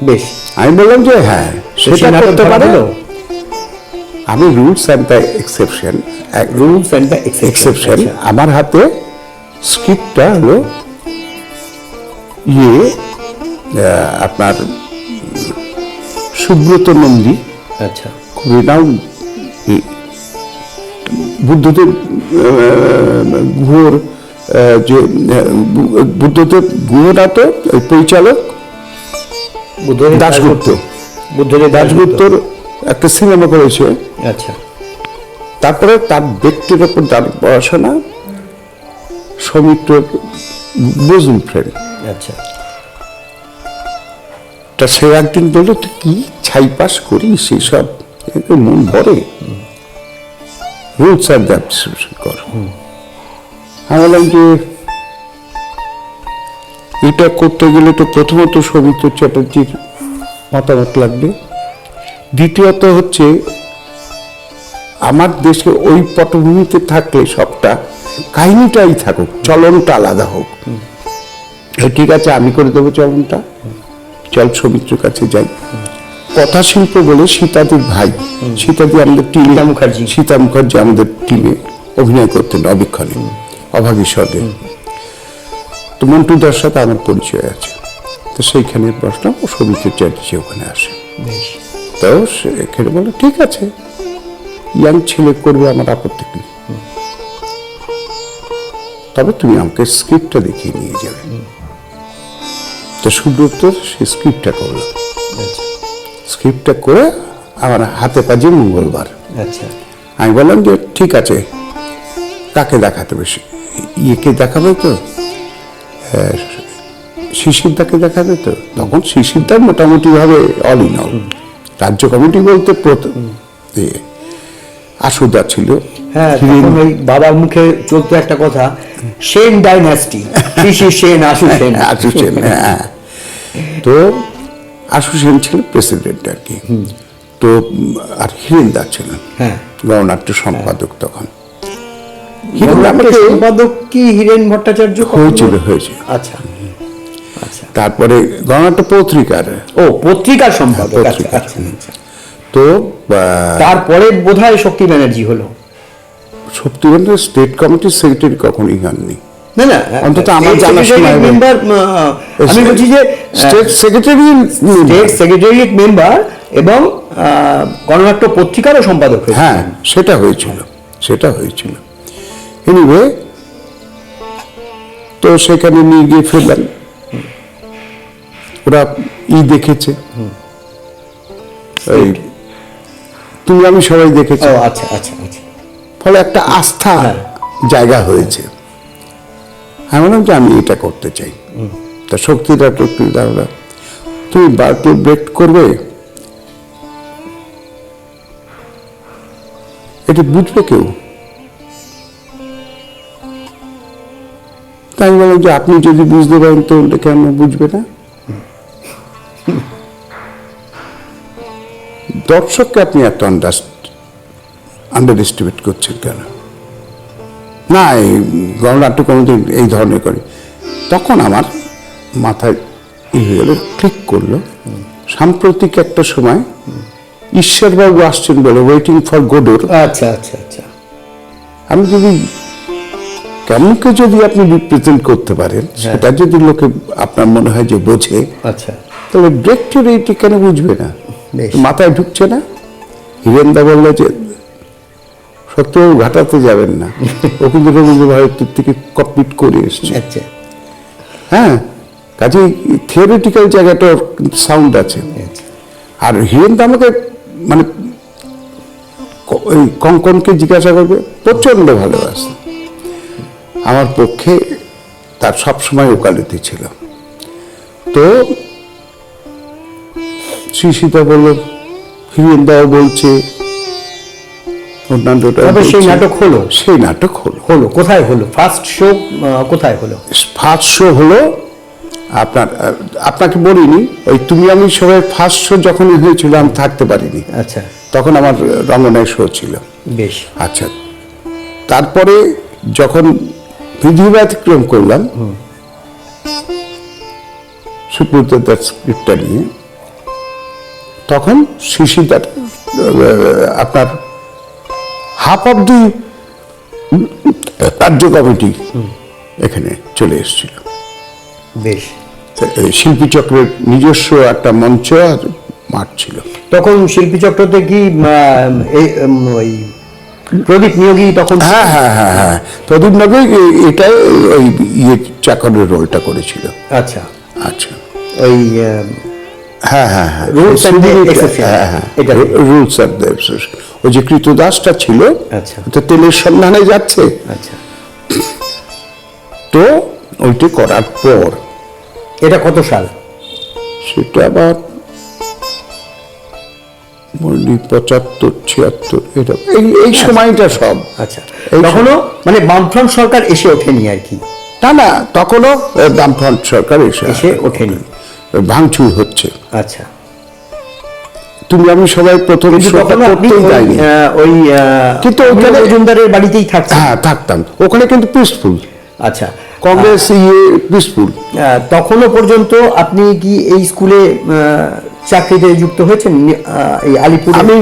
বেশ, আমি বললাম যে হ্যাঁ সেটা করতে পারে। আমি rules and the exception, rules and the exception, আমার হাতে স্ক্রিপ্টটা হলো আপনার সুব্রত নন্দী, আচ্ছা, খুবই নাম বুদ্ধদেব গুহর, যে বুদ্ধদেব গুহ না তো পরিচালক দাশগুপ্ত, বুদ্ধদেব দাশগুপ্তর একটা সিনেমা করেছে। আচ্ছা, তারপরে তার ব্যক্তির ওপর তার পড়াশোনা, সৌমিত্র বজুল ফ্রেন্ড। আচ্ছা, তা সে একদিন বললো তুই কি ছাইপাস করিস, সেসব মন ভরে, রুলস অ্যান্ড দ্য কর। আমি বললাম যে এটা করতে গেলে তো প্রথমত সৌমিত্র চ্যাটার্জির মতামত লাগবে, দ্বিতীয়ত হচ্ছে আমার দেশে ওই পটভূমিতে থাকলে সবটা কাহিনীটাই থাকুক, চলনটা আলাদা হোক। ঠিক আছে আমি করে দেবো চলনটা, চল সৌমিত্রের কাছে যাই। কথা শিল্প বলে সীতাদির ভাই, সীতাদি আমাদের টিমে, সীতা মুখার্জি আমাদের টিমে অভিনয় করতেন অবিক্ষণে, অভাগী স্বরে। তো মন্টুদার সাথে আমার পরিচয় আছে, তো সেইখানে প্রশ্ন সৌমিত্র চ্যাটার্জি ওখানে আসে। তো সেখানে বলে ঠিক আছে, ইয়াং ছেলে করবে, আমার আপত্তি নেই। তবে তুমি আমাকে স্ক্রিপ্টটা দেখিয়ে নিয়ে যাবে। তো সুব্রত সে স্ক্রিপ্টটা করলো, আচ্ছা স্ক্রিপ্টটা করে আমার হাতে কাজে মঙ্গলবার। আচ্ছা আমি বললাম যে ঠিক আছে, কাকে দেখাতে হবে? ইয়েকে দেখাবে তো, শিশিরদাকে দেখাবে তো। তখন শিশিরদার মোটামুটি ভাবে অল ইন অল, রাজ্য কমিটি বলতে আশুদা ছিল। হ্যাঁ, তখন ওই বাবার মুখে চলতো একটা কথা, সেন ডাইনাস্টি, শিশির সেন, আশু সেন। আশু সেন, হ্যাঁ। তো আশু সেন ছিল প্রেসিডেন্ট আর কি। তো আর হিরেনদা ছিলেন হ্যাঁ, গণনাট্য সম্পাদক তখন। গণনাট্য সম্পাদক কি হিরেন ভট্টাচার্য হয়েছিল। আচ্ছা আচ্ছা। তারপরে গণনাট্য পত্রিকার, ও পত্রিকার সম্পাদক। আচ্ছা পত্রিকার। আচ্ছা আচ্ছা। তো তারপরে বোধহয় শক্তি ব্যানার্জি হলো। শক্তিবন্ধু স্টেট কমিটির সেক্রেটারি কখনোই হননি, না না, অন্তত আমার জানাশোনায়। মেম্বার, আমি বলছি যে state secretary, state secretariat member এবং গণনাট্য পত্রিকারও সম্পাদক হয়েছে। হ্যাঁ, সেটা হয়েছিল, সেটা হয়েছিল। এনিওয়ে, তো সেখানে নিয়ে গিয়ে ফেললাম, ওরা দেখেছে, ওই তুমি আমি সবাই দেখেছি। ও আচ্ছা আচ্ছা আচ্ছা। ফলে একটা আস্থা জায়গা হয়েছে। আমি বললাম যে আমি এটা করতে চাই। তা শক্তিটা তুমি বারটো ব্রেক করবে, এটা বুঝবে কেউ? তাই আমি বললাম যে আপনি যদি বুঝতে পারেন তো ওটা কেন বুঝবে না? দর্শককে আপনি এত আন্ডার এস্টিমেট করছেন কেন? না, এই গণনাট্য কমিটি এই ধরনের করে। তখন আমার মাথায় ক্লিক করলো, সাম্প্রতিক একটা সময় ঈশ্বরবাবু আসছেন বলে ওয়েটিং ফর গোডোর। আচ্ছা আচ্ছা আচ্ছা। আমি যদি কেমনকে যদি আপনি রিপ্রেজেন্ট করতে পারেন, সেটা যদি লোকে আপনার মনে হয় যে বোঝে, আচ্ছা, তাহলে ডিরেক্টর এইটি কেন বুঝবে না? মাথায় ঢুকছে না? হিরেনদা বললো যে সত্যবাবু ঘাটাতে যাবেন না, ও কিন্তু রবীন্দ্র ভারতীর থেকে কমপ্লিট করে এসছে। আচ্ছা হ্যাঁ, কাজেই থিওরিটিক্যাল জায়গাটার সাউন্ড আছে। আর হিরেনদা আমাকে মানে ওই কঙ্কনকে জিজ্ঞাসা করবে, প্রচন্ড ভালোবাসে। আমার পক্ষে তার সবসময় ওকালতি ছিল। তো শিশিতা বলল, হিরেনদাও বলছে, সেই নাটক হলো। সেই নাটক হলো। কোথায় হলো? ফার্স্ট শো কোথায় হলো? ফার্স্ট শো হলো আপনার, আপনাকে বলিনি, ওই তুমি আমি সবাই ফার্স্ট শো যখনই হয়েছিল আমি থাকতে পারিনি। আচ্ছা, তখন আমার রঙ্গনায় শো ছিল। বেশ। আচ্ছা, তারপরে যখন বিধি ব্যতিক্রম করলাম সুব্রতদার স্ক্রিপ্টটা নিয়ে, তখন শিশিদার আপনার হাফ অফ দি রাজ্য কমিটি এখানে চলে এসেছিল। বেশ। শিল্পী চক্রের নিজস্ব একটা মঞ্চ আর মাঠ ছিল। তখন শিল্পী চক্রতে কি ওই প্রদীপ নিয়োগী তখন? হ্যাঁ হ্যাঁ হ্যাঁ হ্যাঁ, প্রদীপ নগর এটাই ওই চাকরের রোলটা করেছিল। আচ্ছা আচ্ছা, ওই হ্যাঁ হ্যাঁ হ্যাঁ, রুলস এন্ড এক্সেপশন, এটা রুলস এন্ড এক্সেপশন। ওই যে কৃতদাসটা ছিল, আচ্ছা, তো তেলের সন্ধানে যাচ্ছে। আচ্ছা, তো ওইটি করার পর, এটা কত সাল? সেটা আবার 75, 76, এটা এই সময়টা সব। আচ্ছা, তখনও মানে বামফ্রন্ট সরকার এসে ওঠেনি আর কি? না না, তখনও বামফ্রন্ট সরকার এসে ওঠেনি, ভাঙচুর হচ্ছে। আচ্ছা, তুমি আমি সবাই প্রথম ওই কিন্তু ওখানে মজুমদারের বাড়িতেই থাকতাম। হ্যাঁ, থাকতাম ওখানে, কিন্তু পিসফুল। আচ্ছা, কংগ্রেস পিসফুল। তখনও পর্যন্ত আপনি কি এই স্কুলে চাকরিতে যুক্ত হয়েছেন? এই আলিপুর আমি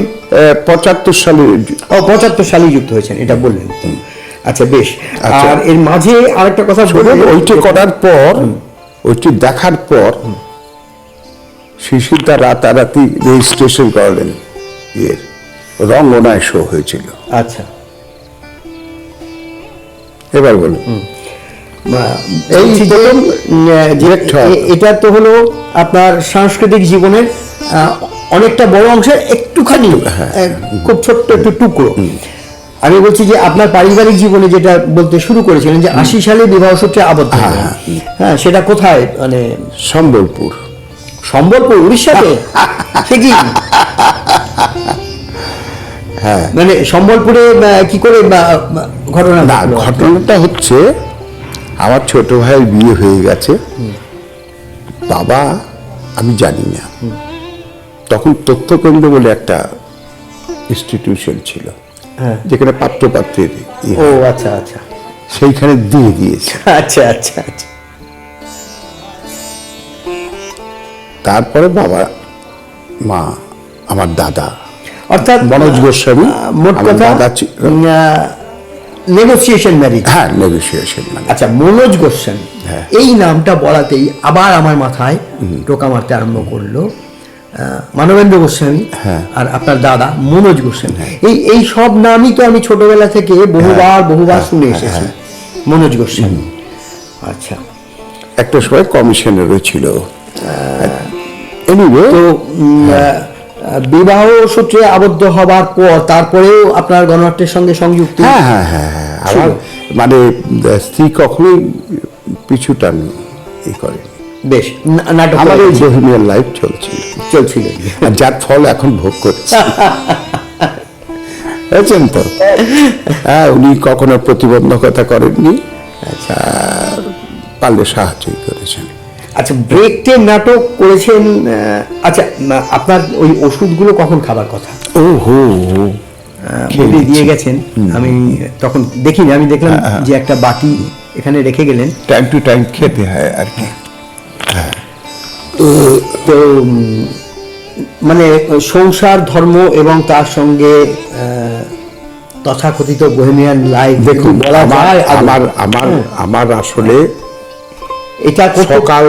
75 সালে। 75 সালে যুক্ত হয়েছেন, এটা বললেন। আচ্ছা, বেশ। আর এর মাঝে আরেকটা কথা বলবেন, ওইটি করার পর, ওইটি দেখার পর শিশিরদা রাতারাতি রেজিস্ট্রেশন করালেন, রঙ্গনায় শো হয়েছিল। আচ্ছা, এবার বলুন। এই বলছি যে, প্রথম direct হওয়া। এটা তো হলো আপনার সাংস্কৃতিক জীবনের অনেকটা বড় অংশের একটুখানি খুব ছোট্ট একটু টুকরো। আমি বলছি যে আপনার পারিবারিক জীবনে যেটা বলতে শুরু করেছিলেন যে 80 সালে বিবাহ সূত্রে আবদ্ধ হলেন। হ্যাঁ, সেটা কোথায়? মানে সম্বলপুর। সম্বলপুর, উড়িষ্যাতে? সে কি? হ্যাঁ, মানে সম্বলপুরে কি করে ঘটনা না, ঘটলো? ঘটনাটা হচ্ছে আমার ছোট ভাইয়ের বিয়ে হয়ে গেছে, বাবা আমি জানি না, তখন তথ্যকেন্দ্র বলে একটা ইনস্টিটিউশন ছিল হ্যাঁ। যেখানে পাত্রপাত্রের ও আচ্ছা আচ্ছা সেইখানে দিয়ে দিয়েছে। আচ্ছা আচ্ছা আচ্ছা। তারপরে বাবা, মা, আমার দাদা অর্থাৎ মনোজ গোস্বামী, মোট আমার কথা দাদা ছিল। Negotiation marriage. হ্যাঁ, নেগোসিয়েশন মানে। আচ্ছা, মনোজ গোস্বামী, হ্যাঁ। এই নামটা বলাতেই আবার আমার মাথায় টোকা মারতে আরম্ভ করলো মানবেন্দ্র গোস্বামী হ্যাঁ। আর আপনার দাদা মনোজ গোস্বামী। এই সব নামই তো আমি ছোটবেলা থেকে বহুবার শুনে এসেছি। মনোজ গোস্বামী, আচ্ছা। একটা সময় কমিশনারও ছিল। এনিওয়ে, তো বিবাহ সূত্রে আবদ্ধ হবার পর তারপরেও আপনার গণনাট্যের সঙ্গে সংযুক্ত? হ্যাঁ হ্যাঁ হ্যাঁ হ্যাঁ, আমার মানে স্ত্রী কখনোই পিছুটান ই করে। বেশ, নাটক আমার এই বহিমিয়ার লাইফ চলছিল, আর যার ফল এখন ভোগ করছে। বুঝছেন তো? হ্যাঁ, উনি কখনো প্রতিবন্ধকতা করেননি, পারলে সাহায্যই করেছেন। আচ্ছা, ব্রেকটের নাটক করেছেন। আচ্ছা, আপনার ওই ওষুধগুলো কখন খাবার কথা? ও হো, বলে দিয়ে গেছেন, আমি তখন দেখিনি, আমি দেখলাম যে একটা বাটি এখানে রেখে গেলেন। টাইম টু টাইম খেতে হয় আর কি। তো মানে সংসার, ধর্ম এবং তার সঙ্গে তথাকথিত বোহেমিয়ান লাইফ, দেখুন, বলা যায় আমার আসলে এটা সকাল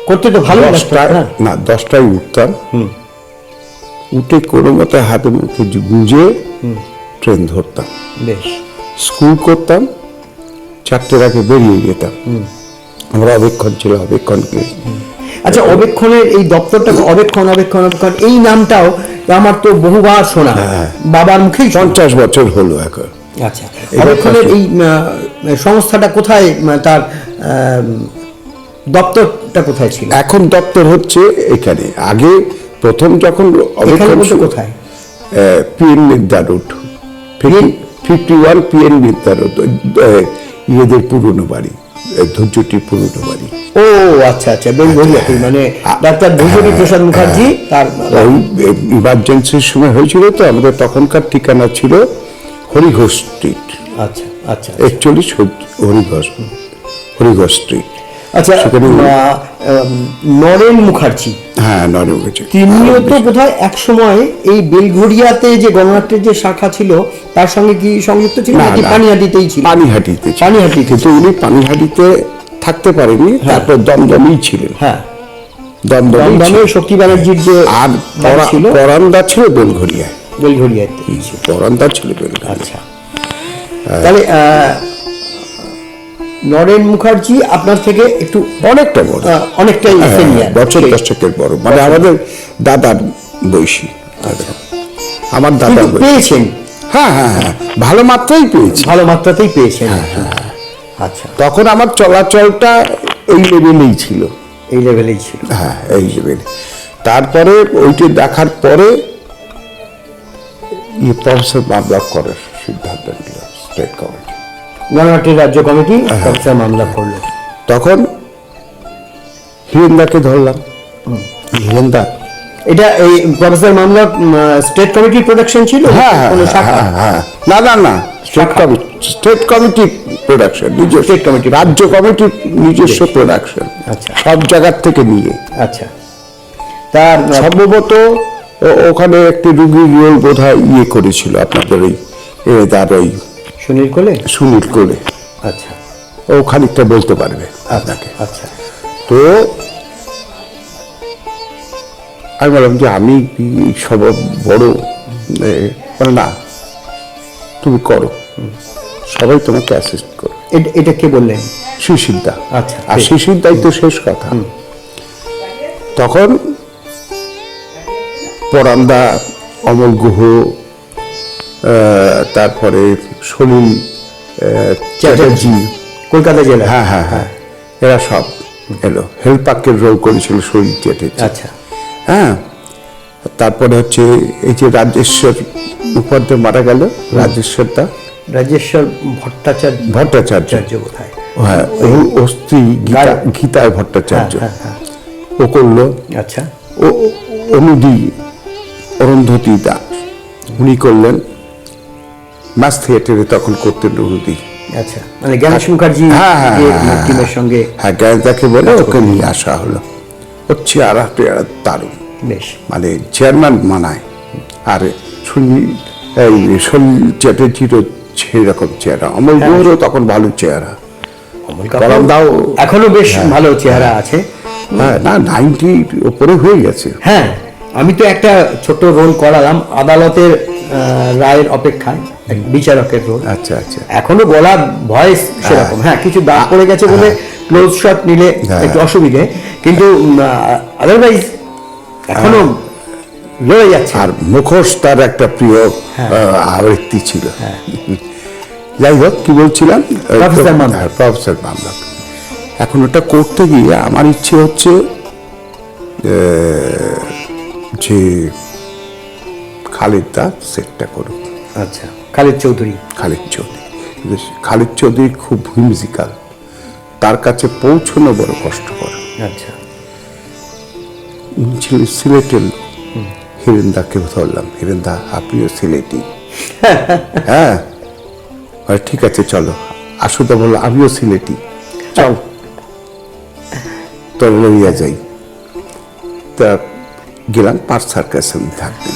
করতে তো ভালো লাগতো, 10টায়, হ্যাঁ। না 10টায় উঠতাম, উঠে কোনো মতে হাতে মুখে গুঁজে ট্রেন ধরতাম, বেশ, স্কুল করতাম, 4টের আগে বেরিয়ে যেতাম। আমরা অবেক্ষণ ছিল, অবেক্ষণকে আচ্ছা, অবেক্ষণের এই দপ্তরটা, অবেক্ষণ অবেক্ষণ অবেক্ষণ এই নামটাও আমার তো বহুবার শোনা, বাবার মুখেই শোনা। 50 বছর হলো এখন। আচ্ছা, অবেক্ষণের এই সংস্থাটা কোথায়, তার দপ্তরটা কোথায় ছিল? এখন দপ্তর হচ্ছে এখানে। আগে প্রথম যখন এখানে অবেক্ষণ বলতে কোথায়? পিএন বিদ্যা রোড, 51 পিএন বিদ্যা রোড, ইয়েদের পুরনো বাড়ি, ধৈর্যটির পুরনো বাড়ি। ও আচ্ছা আচ্ছা, বেলঘরিয়াতে, মানে ডাক্তার ধৈর্যটি প্রসাদ মুখার্জি তার। ওই ইমার্জেন্সির সময় হয়েছিল তো, আমাদের তখনকার ঠিকানা ছিল হরিঘোষ স্ট্রিট। আচ্ছা আচ্ছা 41 হরিঘোষ স্ট্রিট। আচ্ছা, সেখানে নরেন মুখার্জি, হ্যাঁ, নরেন্দ্র, তিনিও তো বোধহয় এক সময় এই বেলঘরিয়াতে যে গণনাট্যের যে শাখা ছিল তার সঙ্গে কি সংযুক্ত ছিল, নাকি পানিহাটিতেই ছিল? পানিহাটিতে। পানিহাটিতে, উনি পানিহাটিতে থাকতে পারেনি, তারপর দমদমেই ছিলেন। হ্যাঁ, দমদমে দমদমে শক্তি ব্যানার্জির যে আর বাড়ি ছিল, পরান্দা ছিল বেলঘরিয়ায়। বেলঘরিয়াতে। পরান্দা ছিল বেলঘরিয়া। আচ্ছা, তাহলে নরেন মুখার্জি আপনার থেকে একটু অনেকটা বড়, অনেকটাই সিনিয়র, বছর 10 বড়, মানে আমাদের দাদার বয়সী। আমার দাদা পেয়েছেন। হ্যাঁ হ্যাঁ হ্যাঁ, ভালো মাত্রাই পেয়েছি, ভালো মাত্রাতেই পেয়েছেন। আচ্ছা, তখন আমার চলাচলটা এই লেভেলেই ছিল, এই লেভেলেই ছিল। হ্যাঁ, এই লেভেলে। তারপরে ওইটি দেখার পরে প্রফেসর মামলা করার সিদ্ধান্ত নিল স্টেট কমিটি, গণনাট্যের রাজ্য কমিটি প্রফেসর মামলা করলো। তখন হিরেন্দাকে ধরলাম। হিরেন্দা, এটা এই প্রফেসর মামলা স্টেট কমিটির প্রোডাকশন ছিল? হ্যাঁ কোনো শাখা? হ্যাঁ, না না না, স্টেট কমিটি প্রোডাকশন, নিজস্ব স্টেট কমিটি, রাজ্য কমিটির নিজস্ব প্রোডাকশন। আচ্ছা, সব জায়গার থেকে নিয়ে। আচ্ছা, তার সম্ভবত ওখানে একটি রুগীর রোল বোধ হয় ইয়ে করেছিল আপনাদের ওই তার ওই সুনীল কোলে। সুনীল কোলে, আচ্ছা, ও খানিকটা বলতে পারবে আপনাকে। আচ্ছা, তো আমি বললাম যে আমি সব বড়, মানে না, তুমি করো, সবাই তোমাকে অ্যাসিস্ট করো। এটা কে বললেন? শিশিরদা। আচ্ছা, আর ঠিক। শিশিরদাই তো শেষ কথা। তখন পরান্দা, অমল গুহ, তারপরে সলিল চ্যাটার্জি, কলকাতা জেলা। হ্যাঁ হ্যাঁ হ্যাঁ, এরা সব এলো। হেলপাকের রোল করেছিল সলিল চ্যাটার্জি। আচ্ছা, হ্যাঁ, তারপরে হচ্ছে এই যে রাজেশ্বর মুখোপাধ্যায় মারা গেল, রাজেশ্বরদা, রাজেশ্বর ভট্টাচার্য ভট্টাচার্য, কোথায়? হ্যাঁ, ও স্ত্রী গীতায় ভট্টাচার্য, হ্যাঁ, হ্যাঁ, ও করলো। আচ্ছা, ও অনুদি, অরুন্ধতী দাস, উনি করলেন। ম্যাস থিয়েটারে তখন করতেন অনুদি। আচ্ছা, মানে জ্ঞানেশ মুখার্জি টিমের সঙ্গে। হ্যাঁ, জ্ঞানদাকে বলে ওকে নিয়ে আসা হলো। হচ্ছে আর দারুণ, বেশ, মানে চেয়ারম্যান মানায়। আর সলিল চ্যাটার্জিরও সেরকম চেহারা, অমল গুহরও তখন ভালো চেহারা, পরান্দাও এখনো বেশ ভালো চেহারা আছে। হ্যাঁ, না 90 উপরে হয়ে গেছে। হ্যাঁ, আমি তো একটা ছোট রোল করালাম আদালতের রায়ের অপেক্ষায়, এক বিচারকের রোল। আচ্ছা আচ্ছা, এখনো গলা ভয়েস সেরকম, হ্যাঁ কিছু দাগ পড়ে গেছে বলে ক্লোজ শট নিলে একটু অসুবিধে, কিন্তু আদারওয়াইজ এখনো লড়ে যাচ্ছে। আর মুখোশ তার একটা প্রিয় আবৃত্তি ছিল। যাই হোক, কি বলছিলাম, প্রফেসর মামলাক। এখন ওটা করতে গিয়ে আমার ইচ্ছে হচ্ছে যে খালিদ দা সেটটা করুক। আচ্ছা, খালিদ চৌধুরী। খালিদ চৌধুরী খুব মিউজিক্যাল, তার কাছে পৌঁছানো বড় কষ্টকর। আচ্ছা, উনি ছিলেন সিলেটের। হিরেন্দাকে ধরলাম, হিরেন্দা আপনিও সিলেটি? হ্যাঁ, ঠিক আছে চলো। আসুদা বললো আমিও সিলেটি, চল তোর লইয়া যাই। তা গেলাম, পার্ক সার্কাসে উনি থাকতেন।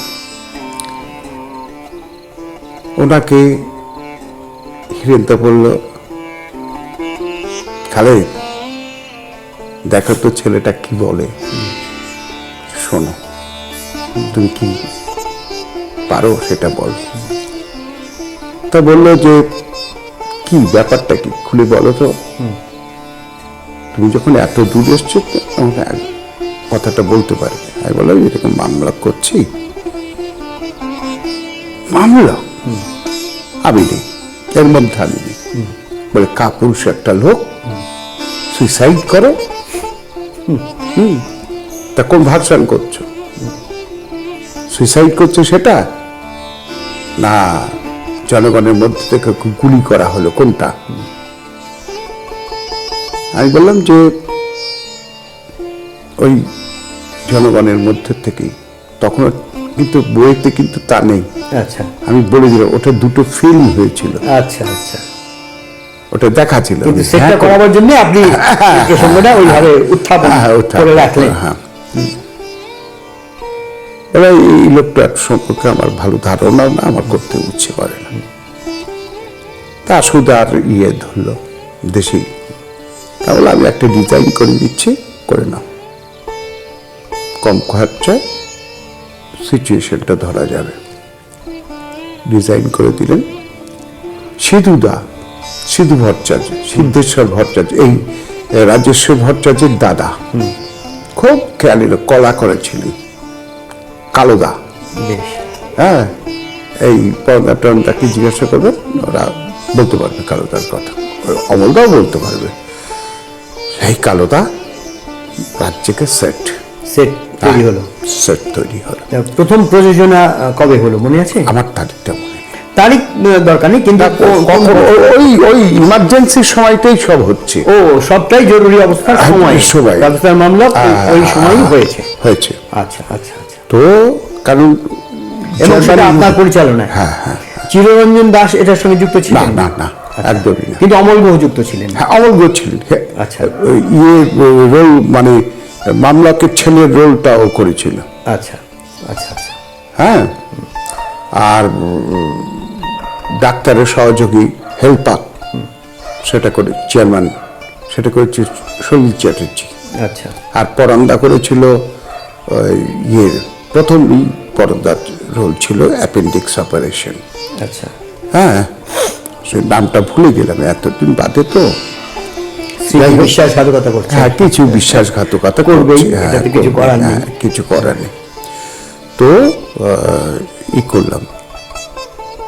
ওনাকে হিরেন্দা বলল, খালেদ দেখো তো ছেলেটা কি বলে, শোনো, তুমি কি পারো সেটা বল। তা বললো যে কি ব্যাপারটা কি খুলে বলো তো, তুমি যখন এত দূর এসছো কথাটা বলতে পারবে। আমি বললাম এরকম মামলা করছি। মামলা? আমি নেই এর মধ্যে, আমি নেই। বলে কাপুরুষ একটা লোক সুইসাইড করে, তা কোন ভার্সন করছো? সুইসাইড করছে সেটা না জনগণের মধ্যে থেকে গুলি করা হলো, কোনটা? আমি বললাম যে ওই জনগণের মধ্যে থেকেই। তখন কিন্তু বইতে কিন্তু তা নেই। আচ্ছা, আমি বলে দিলাম ওটা দুটো ফিল্ম হয়েছিল। আচ্ছা আচ্ছা, ওটা দেখা ছিল, কিন্তু সেটা করাবার জন্য আপনি প্রসঙ্গটা ওইভাবে উত্থাপন করে রাখলেন। হ্যাঁ, এবার এই লোকটা সম্পর্কে আমার ভালো ধারণা না, আমার করতে ইচ্ছে করে না। তা সুদার ধরলো দেশি, তাহলে আমি একটা ডিজাইন করে দিচ্ছি, করে নাও, কম খরচায় সিচুয়েশনটা ধরা যাবে। ডিজাইন করে দিলেন। সিধু ভট্টাচার্য, সিদ্ধেশ্বর ভট্টাচার্য, এই রাজেশ্বর ভট্টাচার্যের দাদা, খুব খেয়ালি লোক, কলা করেছিলেন। কালোদা, হ্যাঁ, এই পর্দাটাকে জিজ্ঞাসা করবেন, ওরা বলতে পারবে কালোদার কথা, অমলদাও বলতে পারবে। এই কালোদা রাজ্যকে সেট তৈরি হলো। প্রথম প্রযোজনা কবে হলো মনে আছে? আমার তারিখটা মনে নেই। তারিখ দরকার নেই, কিন্তু ওই ইমার্জেন্সির সময়টাই সব হচ্ছে। ও, সবটাই জরুরি অবস্থার সময়, ব্যবস্থার মামলা ওই সময়ই হয়েছে। আচ্ছা আচ্ছা আচ্ছা। তো কারণ এবং সেটা আপনার পরিচালনায়। হ্যাঁ হ্যাঁ। চিররঞ্জন দাস এটার সঙ্গে যুক্ত ছিলেন? না না, একদমই না। কিন্তু অমল গুহ যুক্ত ছিলেন? হ্যাঁ, অমল গুহ ছিলেন। আচ্ছা, রোল মানে মামলাকের ছেলের রোলটাও করেছিল। আচ্ছা আচ্ছা আচ্ছা। হ্যাঁ, আর ডাক্তারের সহযোগী হেলপার, সেটা করে চেয়ারম্যান, সেটা করেছে সলিল চ্যাটার্জি। আচ্ছা। আর পরান্দা করেছিল প্রথম পরদার রোল ছিল অ্যাপেন্ডিক্স অপারেশন। আচ্ছা। হ্যাঁ, সে নামটা ভুলে গেলাম, এতদিন বাদে তো। যাই হোক, বিশ্বাসঘাতকতা করছে। হ্যাঁ কিছু বিশ্বাসঘাতকতা করবেই, করছে, হ্যাঁ, এটাতে কিছু করবে, করার নেই। হ্যাঁ, কিছু করার নেই। তো করলাম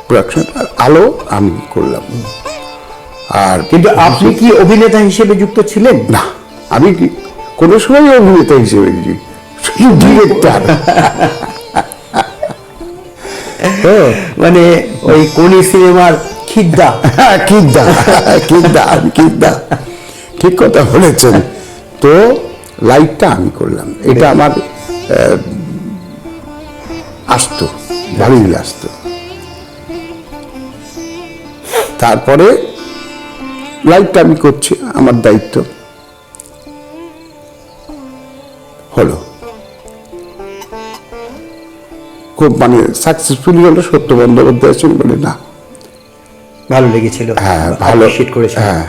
প্রোডাকশন, আলো আমি করলাম। আর কিন্তু আপনি কি অভিনেতা হিসেবে যুক্ত ছিলেন? না, আমি কোনো সময় অভিনেতা হিসেবে শুধু ডিরেক্টর। মানে ওই কোনি সিনেমার খিদ্দা। খিদ্দা ঠিক কথা বলেছেন। তো লাইটটা আমি করলাম, এটা আমার আসতো, ভালোই আসতো। তারপরে লাইটটা আমি করছি, আমার দায়িত্ব হলো, খুব মানে সাকসেসফুলি হলো। সত্য বন্দ্যোপাধ্যায় আছেন বলে না, ভালো লেগেছিল, হ্যাঁ ভালো, appreciate করেছেন। হ্যাঁ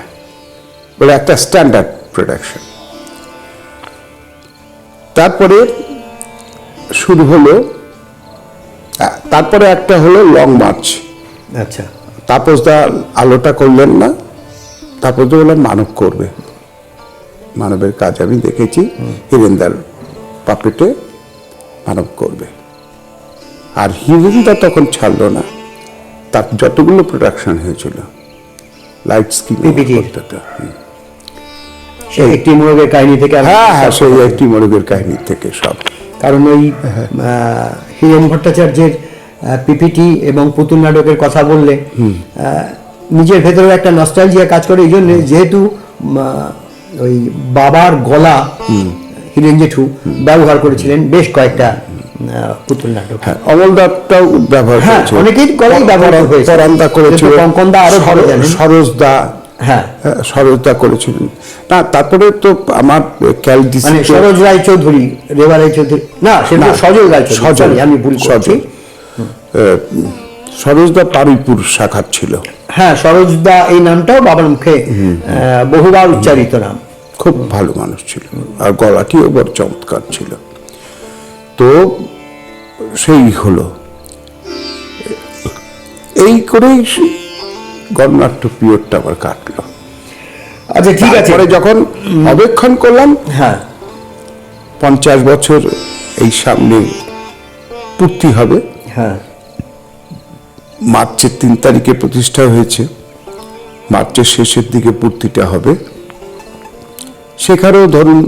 বলে একটা স্ট্যান্ডার্ড প্রোডাকশন। তারপরে শুরু হলো, তারপরে একটা হলো লং মার্চ। আচ্ছা, তাপসদা আলোটা করলেন না, তাপসদা বললাম মানব করবে, মানবের কাজ আমি দেখেছি, হিরেন্দার পাপেটে মানব করবে। আর হিরেন্দা তখন ছাড়লো না, তার যতগুলো প্রোডাকশন হয়েছিল লাইট স্কিম, সেই একটি মোরগের কাহিনী থেকে। হ্যাঁ হ্যাঁ, সেই একটি মোরগের কাহিনী থেকে সব। কারণ ওই হিরেন ভট্টাচার্যের পিপিটি এবং পুতুল নাটকের কথা বললে নিজের ভেতরে একটা নস্টালজিয়া কাজ করে, এই জন্য যেহেতু ওই বাবার গলা হিরেন জেঠু ব্যবহার করেছিলেন বেশ কয়েকটা পুতুল নাটক। হ্যাঁ, অমল দত্তও ব্যবহার করেছে, অনেকেই গলাই ব্যবহার হয়েছে, পরান্দা করেছিল, কঙ্কনদা আরো ভালো জানেন, সরোজদা, হ্যাঁ সরোজদা করেছিলেন। না তারপরে তো আমার মানে সরোজ রায় চৌধুরী, রেবা রায় চৌধুরী, না সেটা সজল রায় চৌধুরী, আমি ভুল করছি। সরোজদা পারুইপুর শাখার ছিল। হ্যাঁ, সরোজদা এই নামটাও বাবার মুখে বহুবার উচ্চারিত নাম। খুব ভালো মানুষ ছিল, আর গলাটিও বড় চমৎকার ছিল। তো সেই হলো, এই করেই গণনাট্য পিরিয়ডটা আমার কাটলো। আচ্ছা ঠিক আছে, পরে যখন অবেক্ষণ করলাম, হ্যাঁ 50 বছর এই সামনে পূর্তি হবে। হ্যাঁ, মার্চের 3 তারিখে প্রতিষ্ঠা হয়েছে, মার্চের শেষের দিকে পূর্তিটা হবে। সেখানেও ধরুন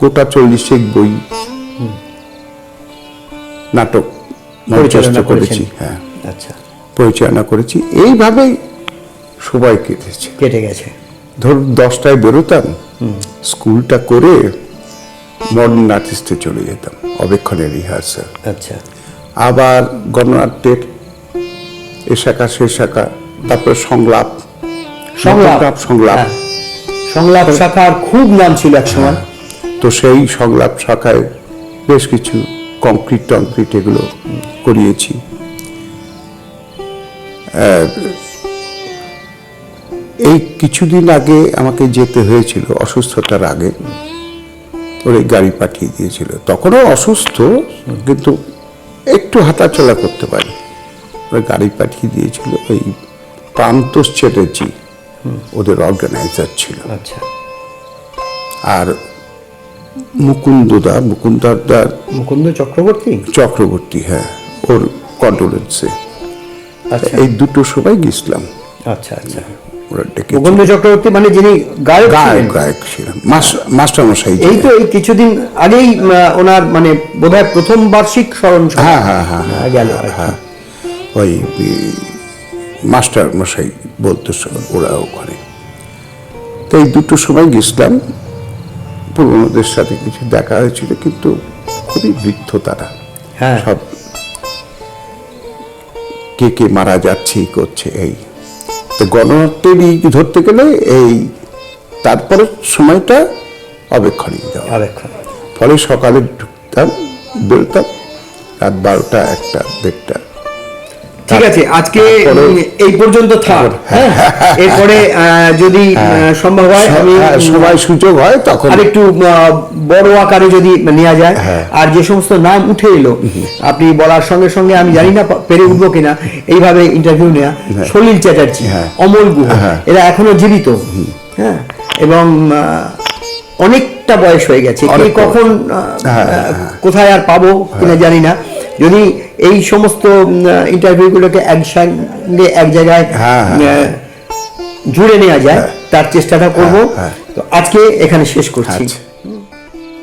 গোটা 40 বই নাটক মঞ্চস্থ করেছি, হ্যাঁ আচ্ছা পরিচালনা করেছি। এইভাবেই সবাই কেটে গেছে। ধরুন 10টায় বেরোতাম, স্কুলটা করে মডার্ন আর্টিস্টে চলে যেতাম, অবেক্ষণের রিহার্সাল, আচ্ছা আবার গণনাট্যের এ শাখা সে শাখা, তারপরে সংলাপ শাখার খুব নাম ছিল এক সময়। তো সেই সংলাপ শাখায় বেশ কিছু কংক্রিট এগুলো করিয়েছি। এই কিছুদিন আগে আমাকে যেতে হয়েছিল, অসুস্থতার আগে ওরে গাড়ি পাঠিয়ে দিয়েছিল। তখনও অসুস্থ, কিন্তু একটু হাঁটাচলা করতে পারি, ওরা গাড়ি পাঠিয়ে দিয়েছিল। ওই প্রান্তোষ চ্যাটার্জি ওদের অর্গানাইজার ছিল। আচ্ছা, আর মুকুন্দ চক্রবর্তী, হ্যাঁ, ওর কন্ডোলেন্সে এই দুটো সবাই গেছিলাম। আচ্ছা আচ্ছা, ওরা ডেকে, মুকুন্দ চক্রবর্তী মানে যিনি গায়ক ছিলেন, মাস্টার মশাই। এই তো এই কিছুদিন আগেই ওনার মানে বোধহয় প্রথম বার্ষিক স্মরণ সভা গেল, ওই মাস্টার মশাই বলতো ওরা ওখানে। তো এই দুটো সময় গেছিলাম, পুরোনোদের সাথে কিছু দেখা হয়েছিল, কিন্তু খুবই বৃদ্ধ তারা, সব কে মারা যাচ্ছে করছে। এই তো গণনাট্যের ধরতে গেলে এই তারপরে সময়টা অবেক্ষণীয় দেওয়া, ফলে সকালে ঢুকতাম, বেরোতাম রাত 12টা 1টা 1:30। ঠিক আছে, আজকে এই পর্যন্ত থাক। হ্যাঁ, এরপরে যদি সম্ভব হয় আমি সময় সুযোগ হয় তখন আরেকটু বড় আকারে যদি নেওয়া যায়। আর যে সমস্ত নাম উঠে এলো আপনি বলার সঙ্গে সঙ্গে, আমি জানি না পেরে উঠবো কিনা এইভাবে ইন্টারভিউ নেওয়া, সলিল চ্যাটার্জি, অমল গুহ, এরা এখনো জীবিত। হ্যাঁ, এবং অনেকটা বয়স হয়ে গেছে, কে কখন কোথায় আর পাবো কিনা জানি না। যদি এই সমস্ত ইন্টারভিউগুলোকে একসঙ্গে এক জায়গায় জুড়ে নেওয়া যায় তার চেষ্টাটা করব। তো আজকে এখানে শেষ করছি।